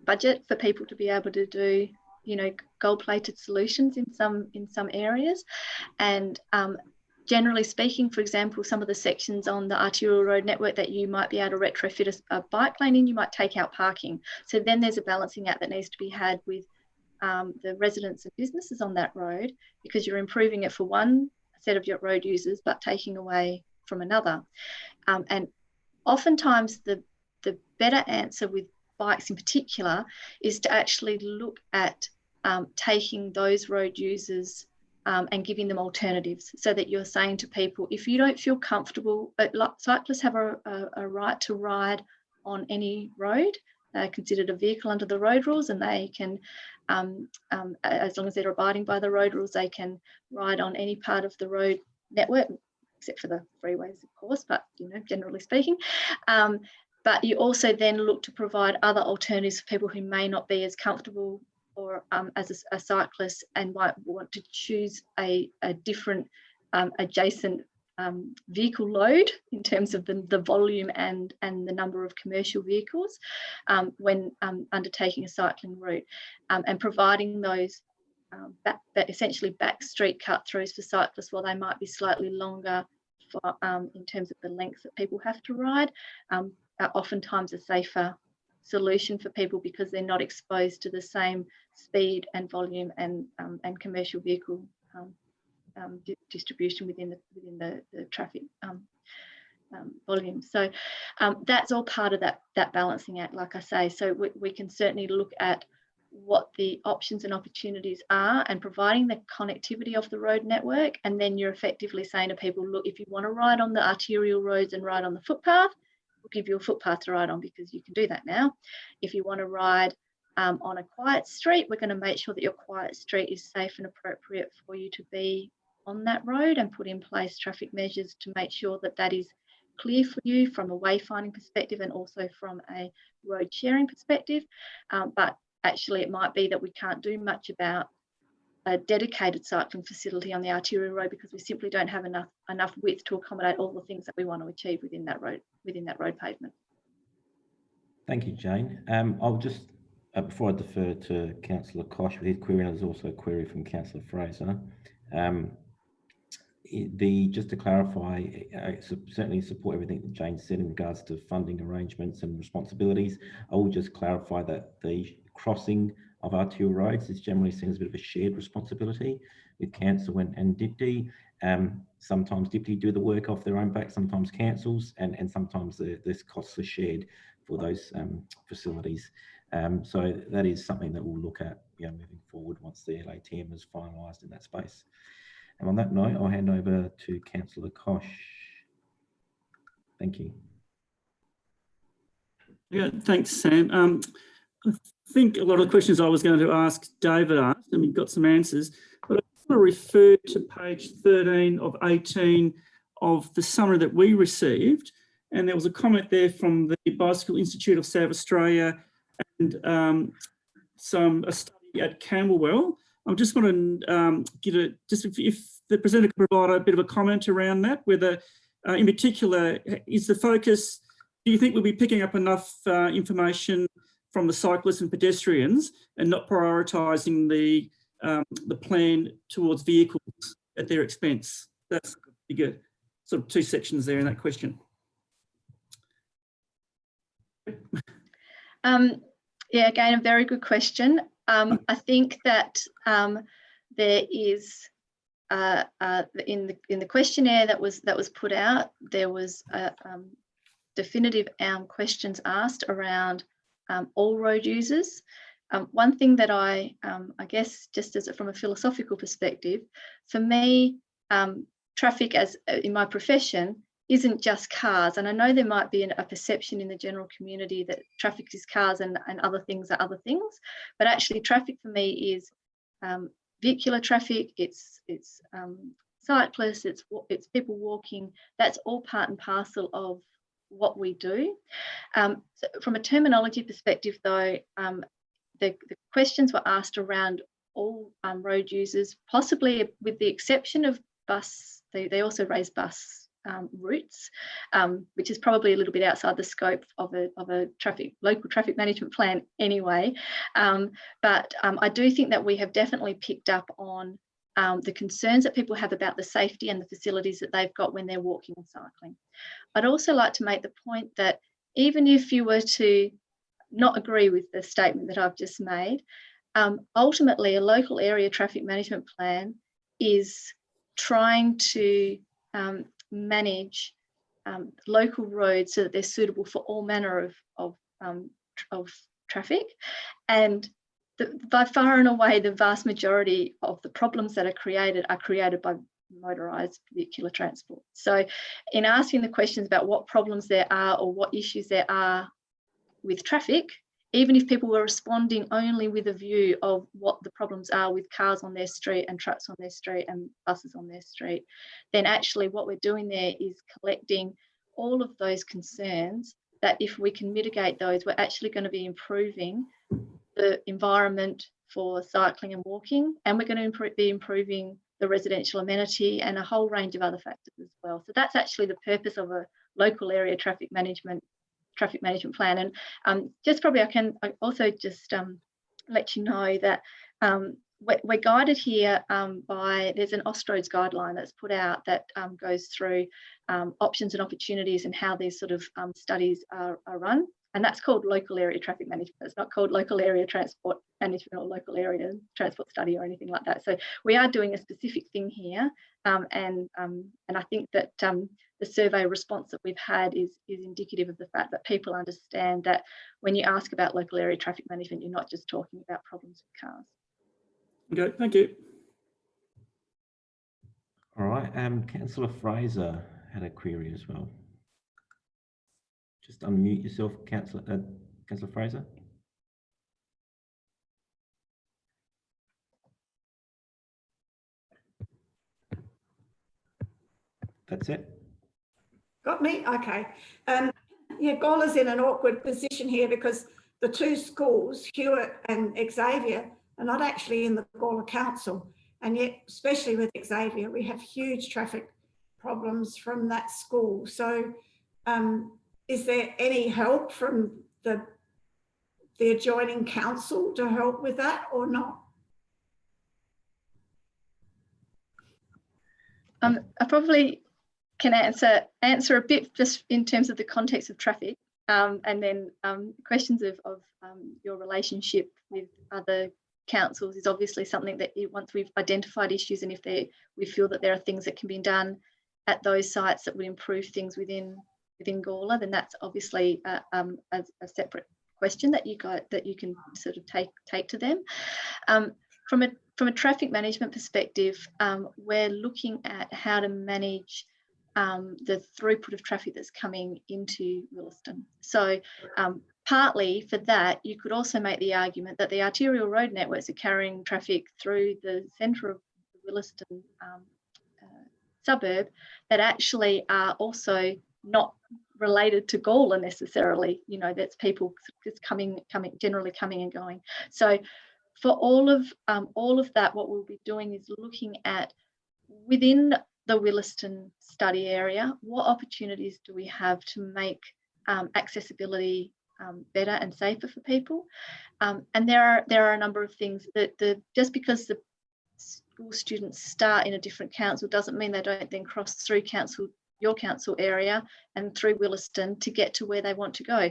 budget for people to be able to do gold-plated solutions in some areas. And generally speaking, for example, some of the sections on the arterial road network that you might be able to retrofit a bike lane in, you might take out parking. So then there's a balancing act that needs to be had with the residents and businesses on that road, because you're improving it for one set of your road users, but taking away from another. And oftentimes the better answer with bikes in particular is to actually look at taking those road users and giving them alternatives, so that you're saying to people, if you don't feel comfortable, cyclists have a right to ride on any road. They're considered a vehicle under the road rules, and they can, as long as they're abiding by the road rules, they can ride on any part of the road network, except for the freeways, of course, but generally speaking. But you also then look to provide other alternatives for people who may not be as comfortable or as a cyclist and might want to choose a different adjacent vehicle load in terms of the volume and the number of commercial vehicles when undertaking a cycling route, and providing those essentially back street cut throughs for cyclists, while they might be slightly longer for, in terms of the length that people have to ride, are oftentimes a safer solution for people, because they're not exposed to the same speed and volume and commercial vehicle distribution within the traffic volume. So that's all part of that balancing act, like I say. So we can certainly look at what the options and opportunities are, and providing the connectivity of the road network. And then you're effectively saying to people, look, if you want to ride on the arterial roads and ride on the footpath, we'll give you a footpath to ride on, because you can do that now. If you want to ride on a quiet street, we're going to make sure that your quiet street is safe and appropriate for you to be on that road, and put in place traffic measures to make sure that that is clear for you from a wayfinding perspective and also from a road sharing perspective. But actually it might be that we can't do much about a dedicated cycling facility on the arterial road, because we simply don't have enough width to accommodate all the things that we want to achieve within that road pavement. Thank you, Jane. I'll just, before I defer to Councillor Kosh with his query, and there's also a query from Councillor Fraser. Just to clarify, I certainly support everything that Jane said in regards to funding arrangements and responsibilities. I will just clarify that the crossing of arterial roads is generally seen as a bit of a shared responsibility with council and DIPTI. Sometimes DIPTI do the work off their own back, sometimes councils, and sometimes this costs are shared for those facilities. So that is something that we'll look at moving forward once the LATM is finalised in that space. And on that note, I'll hand over to Councillor Kosh. Thank you. Yeah, thanks, Sam. I think a lot of the questions I was going to ask David asked, and we've got some answers, but I want to refer to page 13 of 18 of the summary that we received. And there was a comment there from the Bicycle Institute of South Australia and a study at Camberwell. I just want to if the presenter could provide a bit of a comment around that, whether in particular, is the focus, do you think we'll be picking up enough information from the cyclists and pedestrians and not prioritising the plan towards vehicles at their expense? That's a bigger sort of two sections there in that question. Yeah, again, a very good question. I think that there is in the questionnaire that was put out, there was definitive questions asked around all road users. One thing that I guess, just as from a philosophical perspective, for me, traffic as in my profession isn't just cars. And I know there might be a perception in the general community that traffic is cars and other things are other things, but actually traffic for me is vehicular traffic, it's cyclists, it's people walking. That's all part and parcel of what we do. So from a terminology perspective though, the questions were asked around all road users, possibly with the exception of bus. They also raised bus routes, which is probably a little bit outside the scope of a local traffic management plan anyway. But I do think that we have definitely picked up on the concerns that people have about the safety and the facilities that they've got when they're walking and cycling. I'd also like to make the point that even if you were to not agree with the statement that I've just made, ultimately a local area traffic management plan is trying to manage local roads so that they're suitable for all manner of traffic. And by far and away, the vast majority of the problems that are created by motorised vehicular transport. So in asking the questions about what problems there are or what issues there are with traffic, even if people were responding only with a view of what the problems are with cars on their street and trucks on their street and buses on their street, then actually what we're doing there is collecting all of those concerns that if we can mitigate those, we're actually going to be improving the environment for cycling and walking, and we're going to be improving the residential amenity and a whole range of other factors as well. So that's actually the purpose of a local area traffic management plan. And just probably I can also just let you know that we're guided here by, there's an Austroads guideline that's put out that goes through options and opportunities and how these sort of studies are run. And that's called local area traffic management. It's not called local area transport management or local area transport study or anything like that. So we are doing a specific thing here. And I think that the survey response that we've had is indicative of the fact that people understand that when you ask about local area traffic management, you're not just talking about problems with cars. Okay, thank you. All right, Councillor Fraser had a query as well. Just unmute yourself, Councillor Fraser. That's it. Got me? Okay. Yeah, Gawler's in an awkward position here because the two schools, Hewitt and Xavier, are not actually in the Gawler Council. And yet, especially with Xavier, we have huge traffic problems from that school. So is there any help from the adjoining council to help with that or not? I probably can answer a bit just in terms of the context of traffic, and then questions of your relationship with other councils is obviously something that once we've identified issues and if we feel that there are things that can be done at those sites that would improve things within Gawler, then that's obviously a separate question that you can sort of take to them. From a traffic management perspective, we're looking at how to manage the throughput of traffic that's coming into Willaston. So partly for that, you could also make the argument that the arterial road networks are carrying traffic through the centre of the Willaston suburb that actually are also not related to Gawler necessarily. You know, that's people just generally coming and going. So for all of that, what we'll be doing is looking at within the Willaston study area, what opportunities do we have to make accessibility better and safer for people? And there are a number of things that just because the school students start in a different council doesn't mean they don't then cross through your council area and through Willaston to get to where they want to go.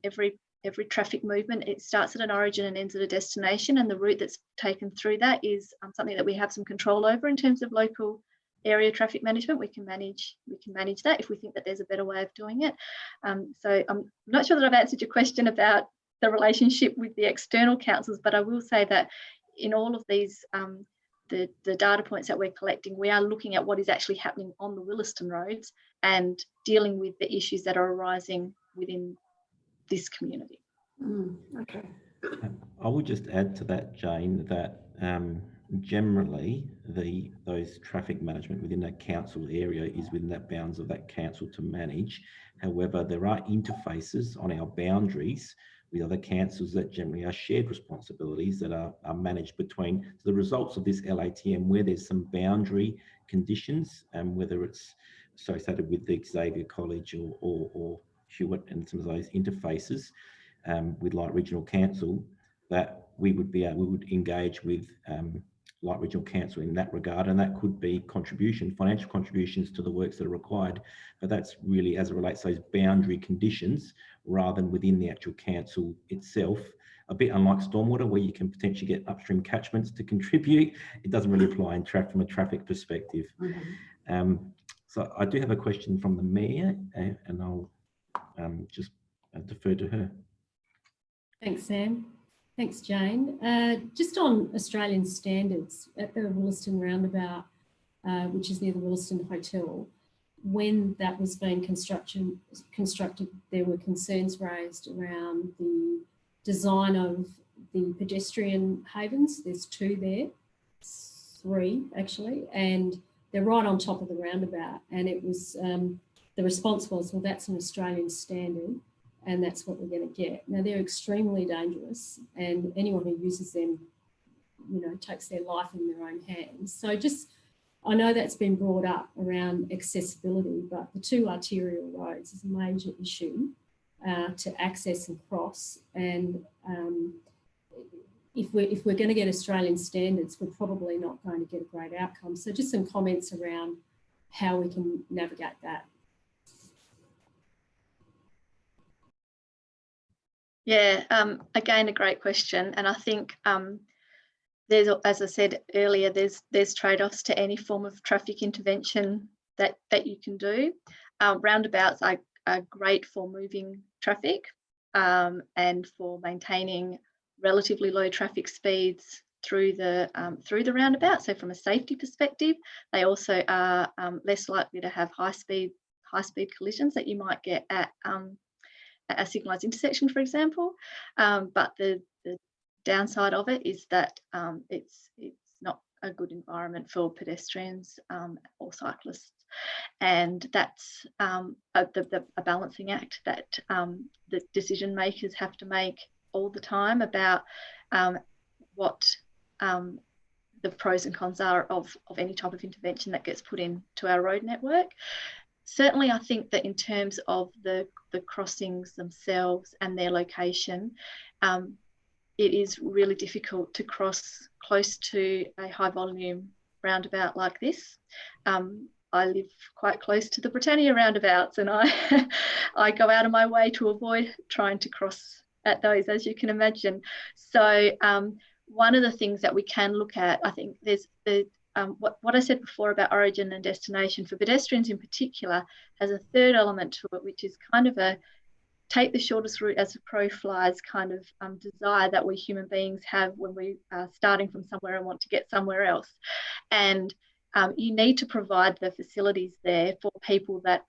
Every traffic movement, it starts at an origin and ends at a destination, and the route that's taken through that is something that we have some control over in terms of local area traffic management. We can manage that if we think that there's a better way of doing it. So I'm not sure that I've answered your question about the relationship with the external councils, but I will say that in all of these the data points that we're collecting, we are looking at what is actually happening on the Willaston roads and dealing with the issues that are arising within this community. Okay. I would just add to that, Jane, that generally those traffic management within that council area is within that bounds of that council to manage. However, there are interfaces on our boundaries with other councils that generally are shared responsibilities that are managed between the results of this LATM, where there's some boundary conditions, and whether it's associated with the Xavier College or Hewitt and some of those interfaces with Light Regional Council, that we would engage with Light Regional Council in that regard, and that could be financial contributions to the works that are required, but that's really as it relates to those boundary conditions rather than within the actual council itself. a bit unlike stormwater, where you can potentially get upstream catchments to contribute. It doesn't really apply from a traffic perspective. So I do have a question from the Mayor, and I'll just defer to her. Thanks, Sam. Thanks, Jane. Just on Australian standards at the Willaston roundabout, which is near the Willaston Hotel, when that was being constructed, there were concerns raised around the design of the pedestrian havens. There's 2 there, 3 actually, and they're right on top of the roundabout. And it was, the response was, well, that's an Australian standard and that's what we're going to get. Now, they're extremely dangerous, and anyone who uses them, you know, takes their life in their own hands. So just, I know that's been brought up around accessibility, but the 2 arterial roads is a major issue to access and cross. And if we're going to get Australian standards, we're probably not going to get a great outcome. So just some comments around how we can navigate that. Yeah, again, a great question. And I think there's, as I said earlier, there's trade-offs to any form of traffic intervention that you can do. Roundabouts are great for moving traffic and for maintaining relatively low traffic speeds through the roundabout. So from a safety perspective, they also are less likely to have high speed collisions that you might get at a signalised intersection, for example. But the downside of it is that it's not a good environment for pedestrians or cyclists, and that's a balancing act that the decision makers have to make all the time about what the pros and cons are of any type of intervention that gets put into our road network. Certainly, I think that in terms of the crossings themselves and their location, it is really difficult to cross close to a high volume roundabout like this. I live quite close to the Britannia roundabouts, and I go out of my way to avoid trying to cross at those, as you can imagine. So one of the things that we can look at, I think there's what I said before about origin and destination for pedestrians in particular has a third element to it, which is kind of a take the shortest route as a crow flies kind of desire that we human beings have when we are starting from somewhere and want to get somewhere else. And you need to provide the facilities there for people that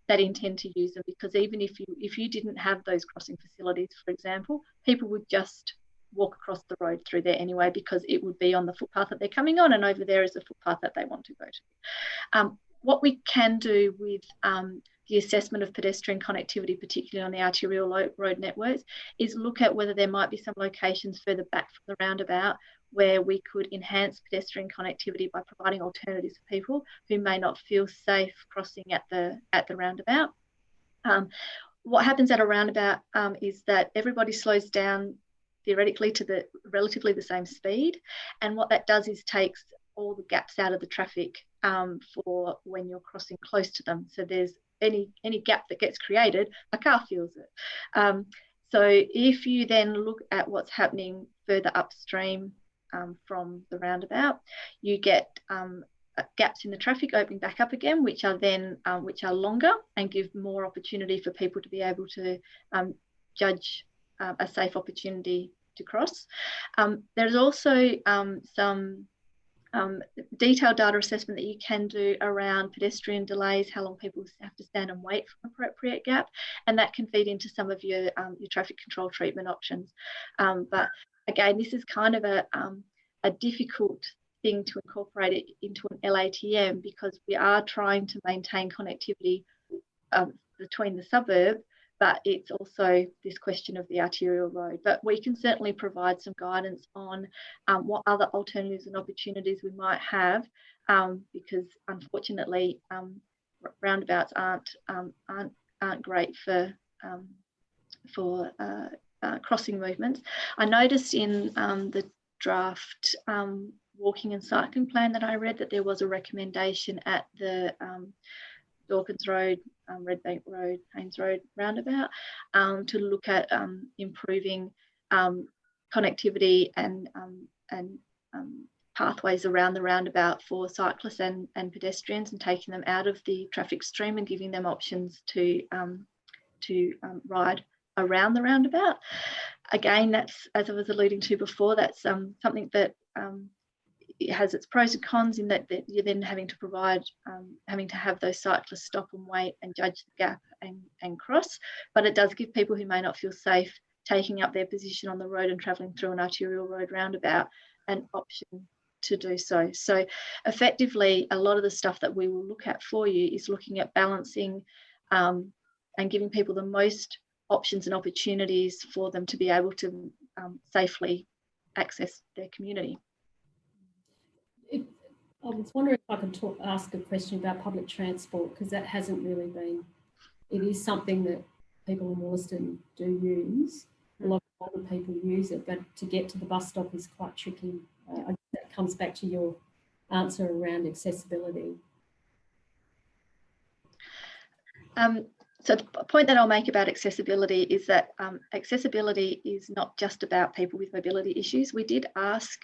intend to use them, because even if you didn't have those crossing facilities, for example, people would just walk across the road through there anyway, because it would be on the footpath that they're coming on, and over there is a footpath that they want to go to. What we can do with the assessment of pedestrian connectivity, particularly on the arterial road networks, is look at whether there might be some locations further back from the roundabout where we could enhance pedestrian connectivity by providing alternatives for people who may not feel safe crossing at the roundabout. What happens at a roundabout is that everybody slows down theoretically to relatively the same speed, and what that does is takes all the gaps out of the traffic for when you're crossing close to them. So there's any gap that gets created, a car feels it. So if you then look at what's happening further upstream from the roundabout, you get gaps in the traffic opening back up again, which are longer and give more opportunity for people to be able to judge a safe opportunity to cross. There's also some detailed data assessment that you can do around pedestrian delays, how long people have to stand and wait for an appropriate gap, and that can feed into some of your traffic control treatment options. But again, this is kind of a difficult thing to incorporate it into an LATM, because we are trying to maintain connectivity between the suburb, but it's also this question of the arterial road. But we can certainly provide some guidance on what other alternatives and opportunities we might have, because unfortunately roundabouts aren't great for crossing movements. I noticed in the draft walking and cycling plan that I read that there was a recommendation at the Dawkins Road, Redbank Road, Haynes Road roundabout to look at improving connectivity and pathways around the roundabout for cyclists and pedestrians, and taking them out of the traffic stream and giving them options to ride around the roundabout. Again, that's, as I was alluding to before, that's something that it has its pros and cons, in that you're then having to provide, having to have those cyclists stop and wait and judge the gap and cross. But it does give people who may not feel safe taking up their position on the road and travelling through an arterial road roundabout an option to do so. So effectively, a lot of the stuff that we will look at for you is looking at balancing and giving people the most options and opportunities for them to be able to safely access their community. I was wondering if I could ask a question about public transport, because that hasn't really been, it is something that people in Willaston do use. A lot of older people use it, but to get to the bus stop is quite tricky. I guess that comes back to your answer around accessibility. So the point that I'll make about accessibility is that accessibility is not just about people with mobility issues. We did ask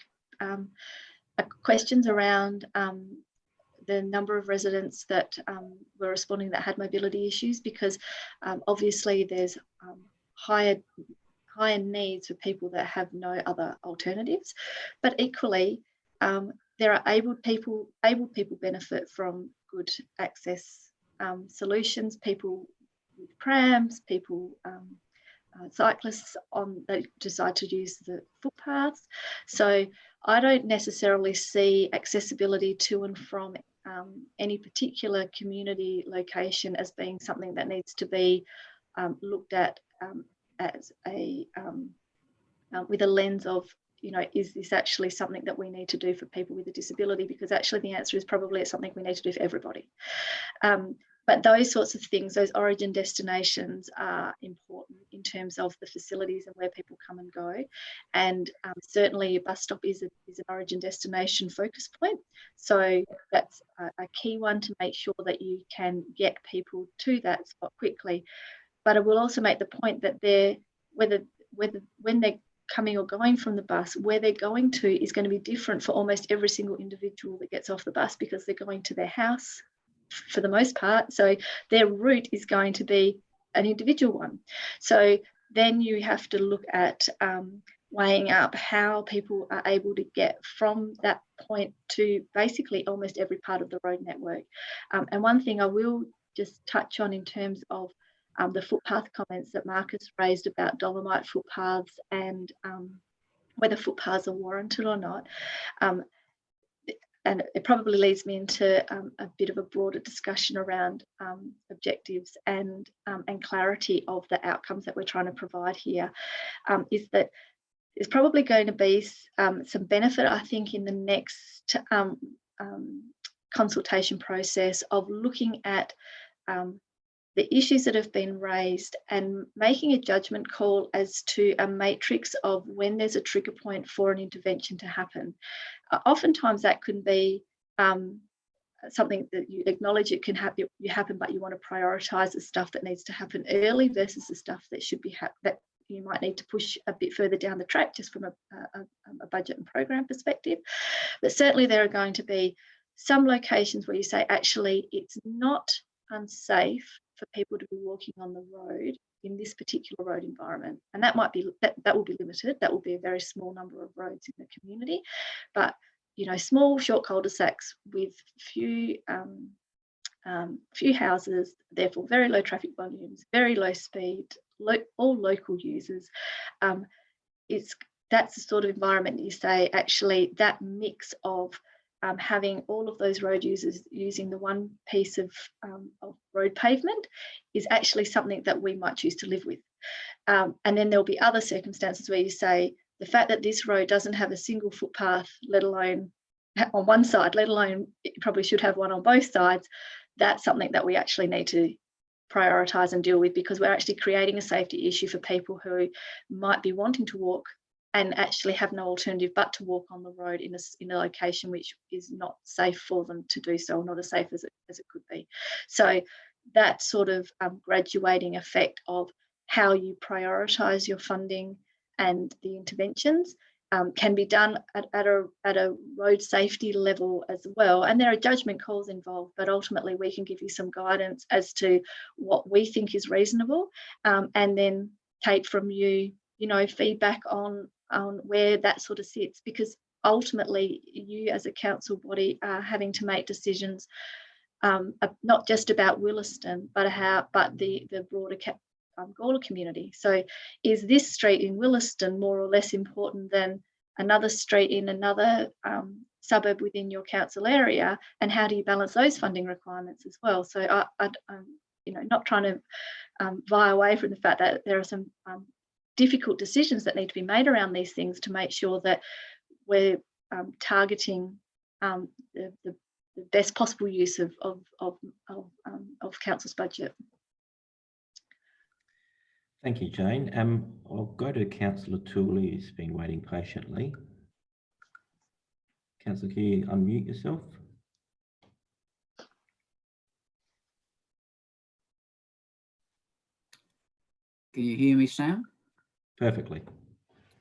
questions around the number of residents that were responding that had mobility issues, because obviously there's higher needs for people that have no other alternatives, but equally there are able people benefit from good access solutions, people with prams, people cyclists that decide to use the footpaths. So I don't necessarily see accessibility to and from any particular community location as being something that needs to be looked at as a with a lens of, you know, is this actually something that we need to do for people with a disability? Because actually the answer is probably it's something we need to do for everybody. But those sorts of things, those origin destinations are important in terms of the facilities and where people come and go. And certainly a bus stop is an origin destination focus point. So that's a key one to make sure that you can get people to that spot quickly. But I will also make the point that when they're coming or going from the bus, where they're going to is going to be different for almost every single individual that gets off the bus, because they're going to their house for the most part. So their route is going to be an individual one. So then you have to look at weighing up how people are able to get from that point to basically almost every part of the road network. And one thing I will just touch on in terms of the footpath comments that Marcus raised about dolomite footpaths and whether footpaths are warranted or not. And it probably leads me into a bit of a broader discussion around objectives and clarity of the outcomes that we're trying to provide here. Is that there's probably going to be some benefit, I think, in the next consultation process of looking at the issues that have been raised and making a judgment call as to a matrix of when there's a trigger point for an intervention to happen. Oftentimes that can be something that you acknowledge it can happen, but you want to prioritise the stuff that needs to happen early versus the stuff that should be that you might need to push a bit further down the track, just from a budget and program perspective. But certainly there are going to be some locations where you say, actually, it's not unsafe for people to be walking on the road in this particular road environment. And that might be, that will be limited. That will be a very small number of roads in the community. But, you know, small short cul-de-sacs with few houses, therefore very low traffic volumes, very low speed, all local users. That's the sort of environment you say, actually, that mix of having all of those road users using the one piece of road pavement is actually something that we might choose to live with. And then there'll be other circumstances where you say, the fact that this road doesn't have a single footpath, let alone on one side, let alone it probably should have one on both sides, that's something that we actually need to prioritise and deal with, because we're actually creating a safety issue for people who might be wanting to walk and actually have no alternative but to walk on the road in a location which is not safe for them to do so, or not as safe as it could be. So that sort of graduating effect of how you prioritise your funding and the interventions can be done at a road safety level as well. And there are judgment calls involved, but ultimately we can give you some guidance as to what we think is reasonable, and then take from you, feedback on where that sort of sits, because ultimately you as a council body are having to make decisions not just about Willaston, but the broader Gawler community. So is this street in Willaston more or less important than another street in another suburb within your council area? And how do you balance those funding requirements as well? So I'm not trying to vie away from the fact that there are some difficult decisions that need to be made around these things to make sure that we're targeting the best possible use of council's budget. Thank you, Jane. I'll go to Councillor Tooley, who's been waiting patiently. Councillor, can you unmute yourself? Can you hear me, Sam? Perfectly.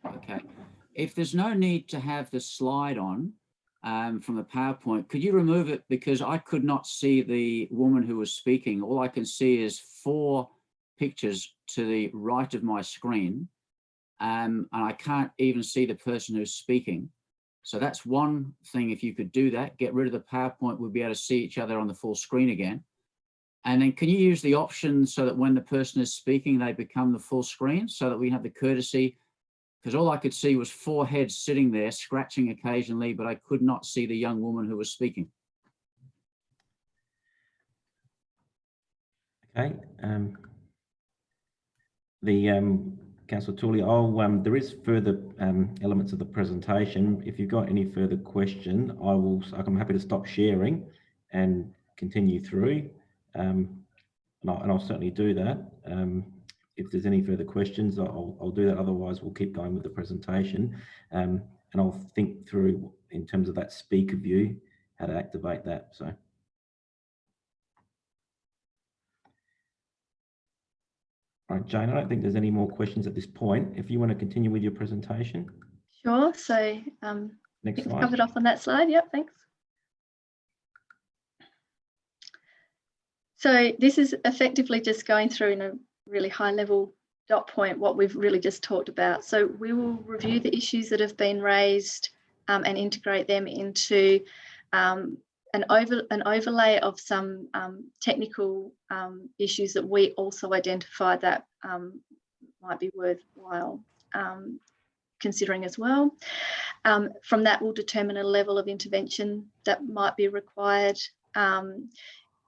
Okay. If there's no need to have the slide on from the PowerPoint, could you remove it? Because I could not see the woman who was speaking. All I can see is 4 pictures to the right of my screen, and I can't even see the person who's speaking. So that's one thing. If you could do that, get rid of the PowerPoint, we'll be able to see each other on the full screen again. And then can you use the option so that when the person is speaking, they become the full screen, so that we have the courtesy? Because all I could see was 4 heads sitting there scratching occasionally, but I could not see the young woman who was speaking. Okay. Councillor Tooley, there is further elements of the presentation. If you've got any further question, I'm happy to stop sharing and continue through. And I'll certainly do that. If there's any further questions, I'll do that. Otherwise, we'll keep going with the presentation. And I'll think through, in terms of that speaker view, how to activate that. So. All right, Jane, I don't think there's any more questions at this point. If you want to continue with your presentation. Sure. So next slide. Covered off on that slide. Yep, thanks. So this is effectively just going through in a really high level dot point what we've really just talked about. So we will review the issues that have been raised and integrate them into an overlay of some technical issues that we also identify that might be worthwhile considering as well. From that, we'll determine a level of intervention that might be required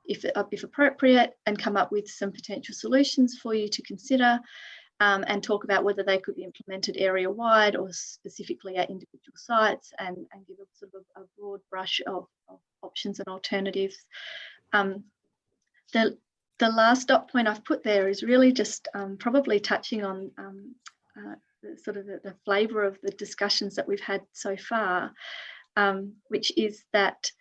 if appropriate, and come up with some potential solutions for you to consider, and talk about whether they could be implemented area-wide or specifically at individual sites, and give a sort of a broad brush of options and alternatives. The last dot point I've put there is really just probably touching on the flavour of the discussions that we've had so far, which is that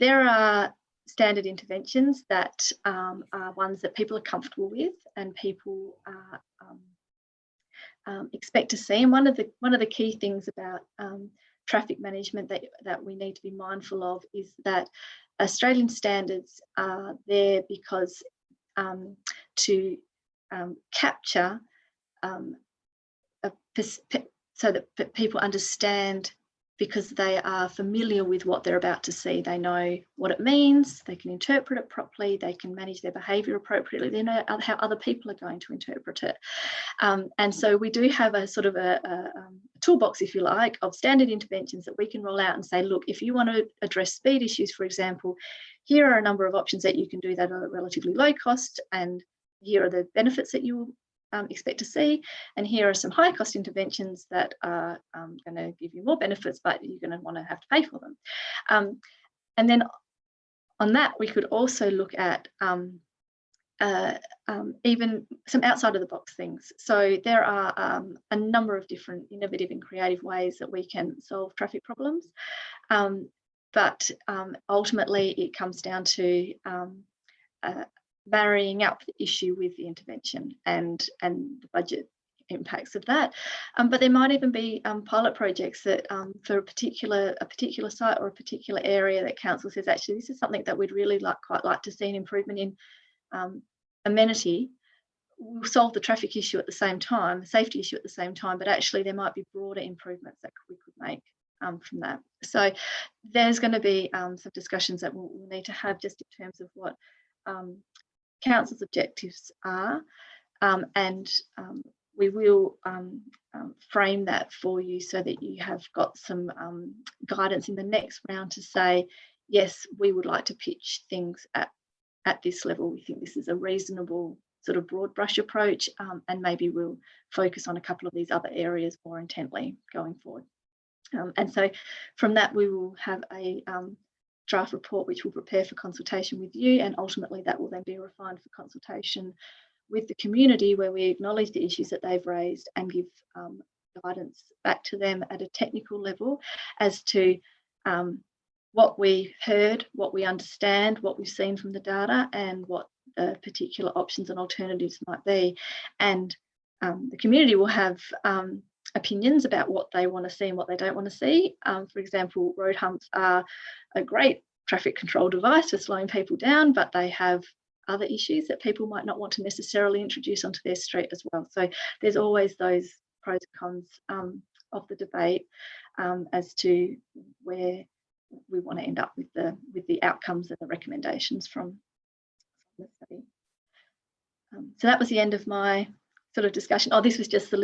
there are standard interventions that are ones that people are comfortable with and people expect to see. And one of the key things about traffic management that we need to be mindful of is that Australian standards are there because to capture so that people understand, because they are familiar with what they're about to see. They know what it means, they can interpret it properly, they can manage their behaviour appropriately, they know how other people are going to interpret it. And so we do have a sort of a toolbox, if you like, of standard interventions that we can roll out and say, look, if you want to address speed issues, for example, here are a number of options that you can do that are relatively low cost, and here are the benefits that you will expect to see, and here are some high cost interventions that are going to give you more benefits, but you're going to want to have to pay for them. And then on that, we could also look at even some outside of the box things. So there are a number of different innovative and creative ways that we can solve traffic problems, but ultimately it comes down to marrying up the issue with the intervention and the budget impacts of that. But there might even be pilot projects that for a particular site or a particular area that council says, actually, this is something that we'd really quite like to see an improvement in amenity. We'll solve the traffic issue at the same time, the safety issue at the same time, but actually there might be broader improvements that we could make from that. So there's going to be some discussions that we'll need to have just in terms of what council's objectives are, and we will frame that for you so that you have got some guidance in the next round to say, yes, we would like to pitch things at this level. We think this is a reasonable sort of broad brush approach, and maybe we'll focus on a couple of these other areas more intently going forward. And so from that, we will have a draft report which we'll prepare for consultation with you, and ultimately that will then be refined for consultation with the community, where we acknowledge the issues that they've raised and give guidance back to them at a technical level as to what we heard, what we understand, what we've seen from the data, and what the particular options and alternatives might be. And the community will have opinions about what they want to see and what they don't want to see. For example, road humps are a great traffic control device for slowing people down, but they have other issues that people might not want to necessarily introduce onto their street as well. So there's always those pros and cons of the debate as to where we want to end up with the outcomes and the recommendations from the study. So that was the end of my sort of discussion. Oh, this was just my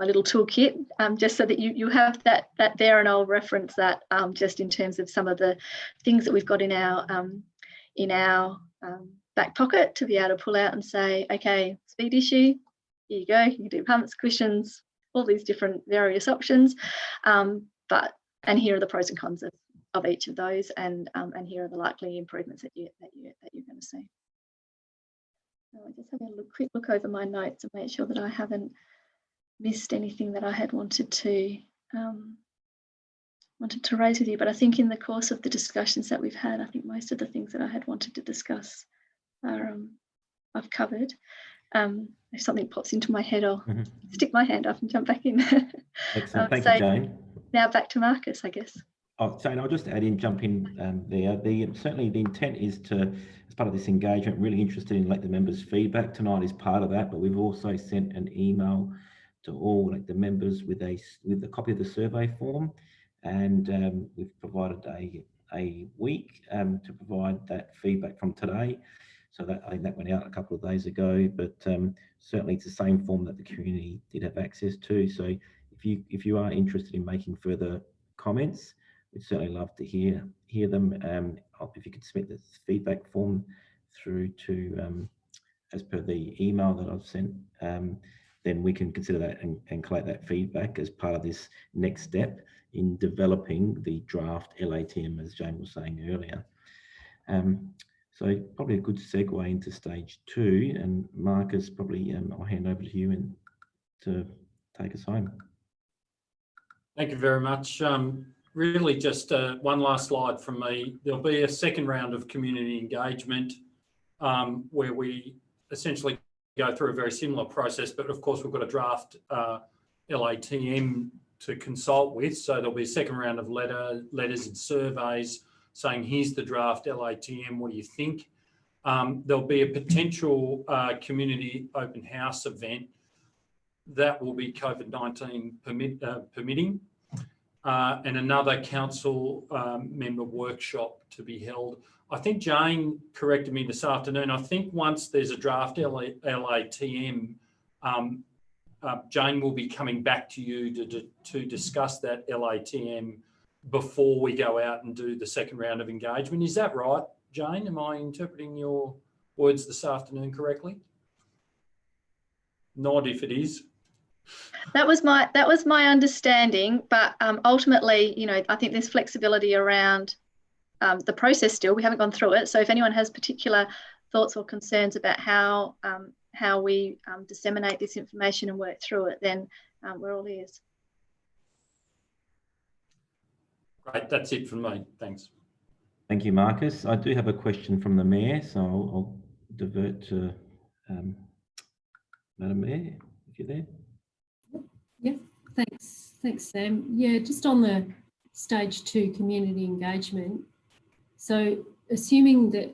little toolkit, just so that you have that there, and I'll reference that just in terms of some of the things that we've got in our back pocket to be able to pull out and say, okay, speed issue, here you go, you can do humps, cushions, all these different various options, and here are the pros and cons of each of those, and here are the likely improvements that you're going to see. So I'm just having a quick look over my notes and make sure that I haven't missed anything that I had wanted to raise with you. But I think in the course of the discussions that we've had, I think most of the things that I had wanted to discuss are I've covered. If something pops into my head, I'll stick my hand up and jump back in. Excellent. Thank you, Jane. Now back to Marcus, I guess. Oh, Jane, I'll just jump in there. Certainly the intent is to, as part of this engagement, really interested in the members' feedback. Tonight is part of that, but we've also sent an email to all the members with a copy of the survey form, and we've provided a week to provide that feedback from today. So I think that went out a couple of days ago, but certainly it's the same form that the community did have access to. So if you are interested in making further comments, we'd certainly love to hear them. If you could submit the feedback form through to as per the email that I've sent, then we can consider that and collect that feedback as part of this next step in developing the draft LATM, as Jane was saying earlier. So probably a good segue into stage 2, and Marcus, probably I'll hand over to you and to take us home. Thank you very much. Really just one last slide from me. There'll be a second round of community engagement where we essentially go through a very similar process, but of course we've got a draft LATM to consult with. So there'll be a second round of letters and surveys saying, here's the draft LATM, what do you think? There'll be a potential community open house event that will be COVID-19 permitting, and another council member workshop to be held. I think Jane corrected me this afternoon. I think once there's a draft LATM, Jane will be coming back to you to discuss that LATM before we go out and do the second round of engagement. Is that right, Jane? Am I interpreting your words this afternoon correctly? Nod if it is. That was my understanding, but ultimately, I think there's flexibility around the process still. We haven't gone through it. So if anyone has particular thoughts or concerns about how we disseminate this information and work through it, then we're all ears. Great, that's it from me. Thanks. Thank you, Marcus. I do have a question from the Mayor, so I'll divert to Madam Mayor, if you're there. Thanks, Sam. Yeah, just on the stage 2 community engagement. So assuming that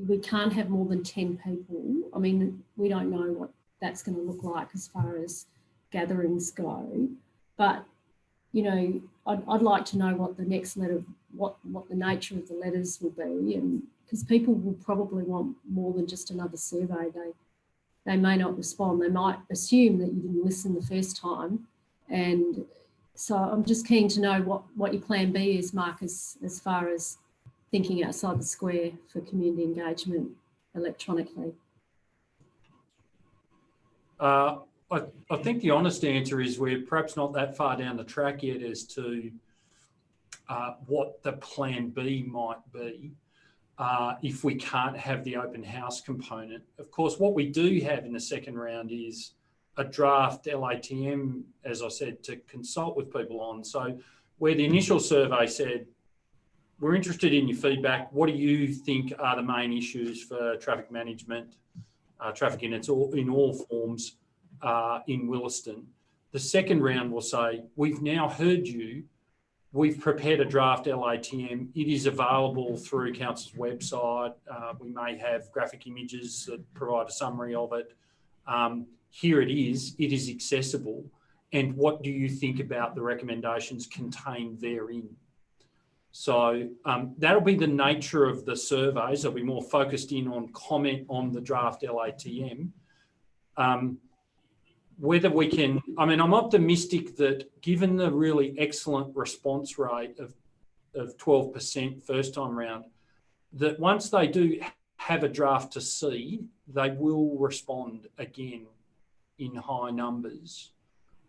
we can't have more than 10 people, I mean, we don't know what that's going to look like as far as gatherings go, but you know, I'd like to know what the next letter, what the nature of the letters will be, and because people will probably want more than just another survey. They may not respond. They might assume that you didn't listen the first time, and so I'm just keen to know what your plan B is, Mark, as far as thinking outside the square for community engagement electronically. I think the honest answer is we're perhaps not that far down the track yet as to what the plan B might be if we can't have the open house component. Of course, what we do have in the second round is a draft LATM, as I said, to consult with people on. So where the initial survey said, we're interested in your feedback. What do you think are the main issues for traffic management, traffic in all forms in Willaston? The second round will say, we've now heard you. We've prepared a draft LATM. It is available through Council's website. We may have graphic images that provide a summary of it. Here it is accessible. And what do you think about the recommendations contained therein? So that'll be the nature of the surveys. They'll be more focused in on comment on the draft LATM. Whether we can, I mean, I'm optimistic that given the really excellent response rate of 12% first time round, that once they do have a draft to see, they will respond again in high numbers.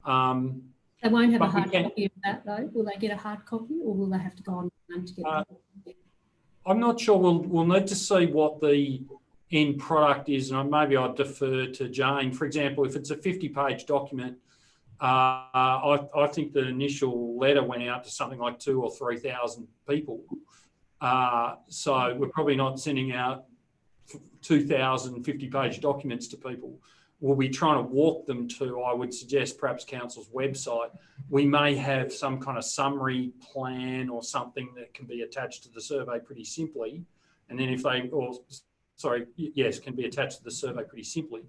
They won't have a hard copy of that though. Will they get a hard copy, or will they have to go online to get it? I'm not sure. We'll need to see what the end product is, and maybe I'd defer to Jane. For example, if it's a 50-page document, I think the initial letter went out to something like 2,000 or 3,000 people. So we're probably not sending out 2,000 50-page documents to people. We'll be trying to walk them to, I would suggest, perhaps Council's website. We may have some kind of summary plan or something that can be attached to the survey pretty simply. And then if they, can be attached to the survey pretty simply.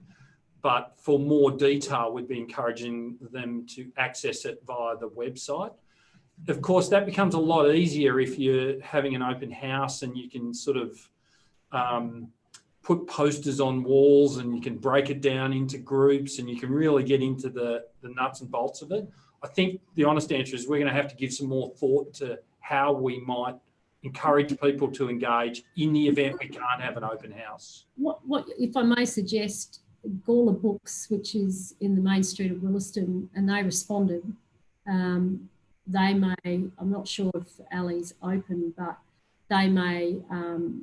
But for more detail, we'd be encouraging them to access it via the website. Of course, that becomes a lot easier if you're having an open house and you can sort of put posters on walls and you can break it down into groups and you can really get into the nuts and bolts of it. I think the honest answer is we're going to have to give some more thought to how we might encourage people to engage in the event we can't have an open house. What if I may suggest, Gawler Books, which is in the main street of Willaston, and they responded. They may, I'm not sure if Ali's open, but they may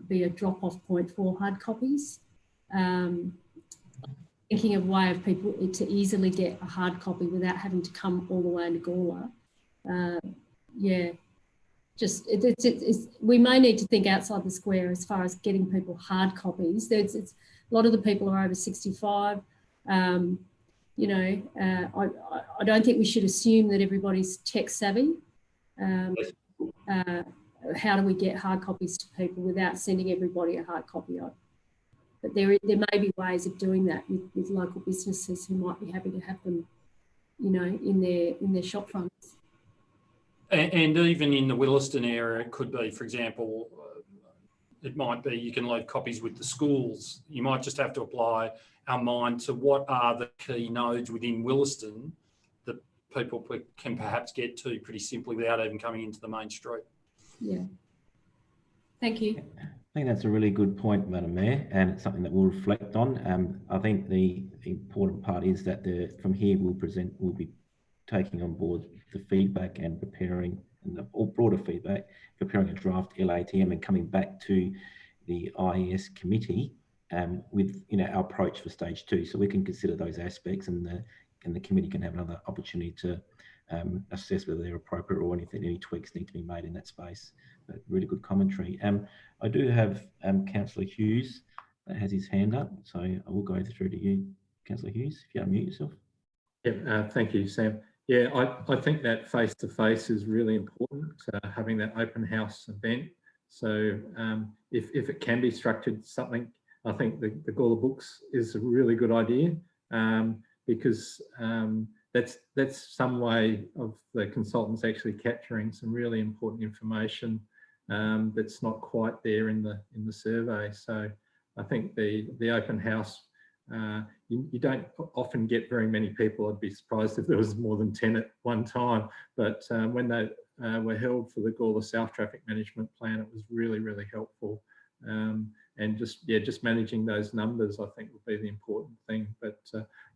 be a drop-off point for hard copies. Thinking of a way of people to easily get a hard copy without having to come all the way to Gawler. We may need to think outside the square as far as getting people hard copies. A lot of the people are over 65. I don't think we should assume that everybody's tech savvy. How do we get hard copies to people without sending everybody a hard copy of? But there may be ways of doing that with local businesses who might be happy to have them, in their shop fronts. And even in the Willaston area, it could be, for example, it might be you can load copies with the schools. You might just have to apply our mind to what are the key nodes within Willaston that people can perhaps get to pretty simply without even coming into the main street. Yeah. Thank you. I think that's a really good point, Madam Mayor, and it's something that we'll reflect on. I think the important part is that from here we'll be taking on board the feedback and preparing, or broader feedback, preparing a draft LATM and coming back to the IES committee with our approach for stage 2, so we can consider those aspects, and the committee can have another opportunity to assess whether they're appropriate or any tweaks need to be made in that space. But really good commentary. I do have Councillor Hughes that has his hand up, so I will go through to you, Councillor Hughes, if you unmute yourself. Yeah, thank you, Sam. Yeah, I think that face-to-face is really important, having that open house event. So if it can be structured something, I think the Gawler Books is a really good idea, because that's some way of the consultants actually capturing some really important information that's not quite there in the survey. So I think the open house, you don't often get very many people. I'd be surprised if there was more than 10 at one time. But when they were held for the Gawler South Traffic Management Plan, it was really, really helpful. And just managing those numbers, I think, would be the important thing. But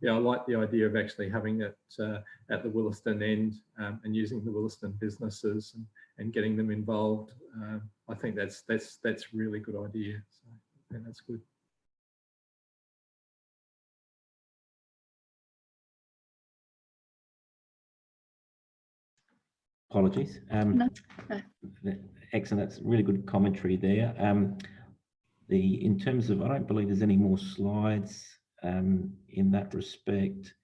yeah, I like the idea of actually having it at the Willaston end and using the Willaston businesses and getting them involved. I think that's a really good idea. So I think that's good. Apologies. No. Excellent. That's really good commentary there. In terms of, I don't believe there's any more slides in that respect.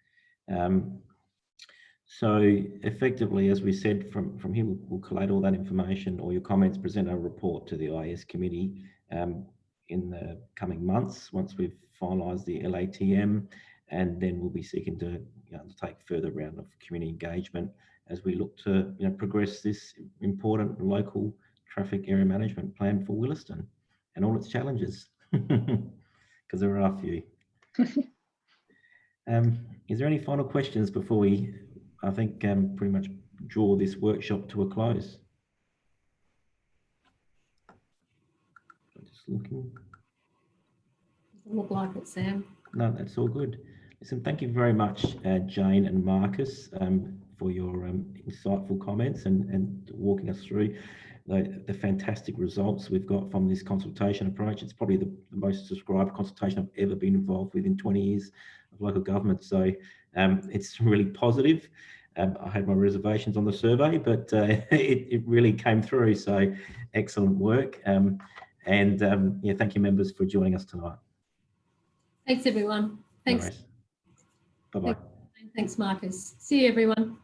So effectively, as we said, from here, we'll collate all that information, or your comments, present a report to the IS committee in the coming months once we've finalised the LATM, and then we'll be seeking to take further round of community engagement as we look to progress this important local traffic area management plan for Willaston and all its challenges, because there are a few. Is there any final questions before we, I think, pretty much draw this workshop to a close? I'm just looking. Doesn't look like it, Sam. No, that's all good. Listen, thank you very much, Jane and Marcus, for your insightful comments and walking us through the fantastic results we've got from this consultation approach. It's probably the most subscribed consultation I've ever been involved with in 20 years of local government. So it's really positive. I had my reservations on the survey, but it really came through. So excellent work. Yeah, thank you, members, for joining us tonight. Thanks, everyone. Thanks. No worries. Bye-bye. Thanks, Marcus. See you, everyone.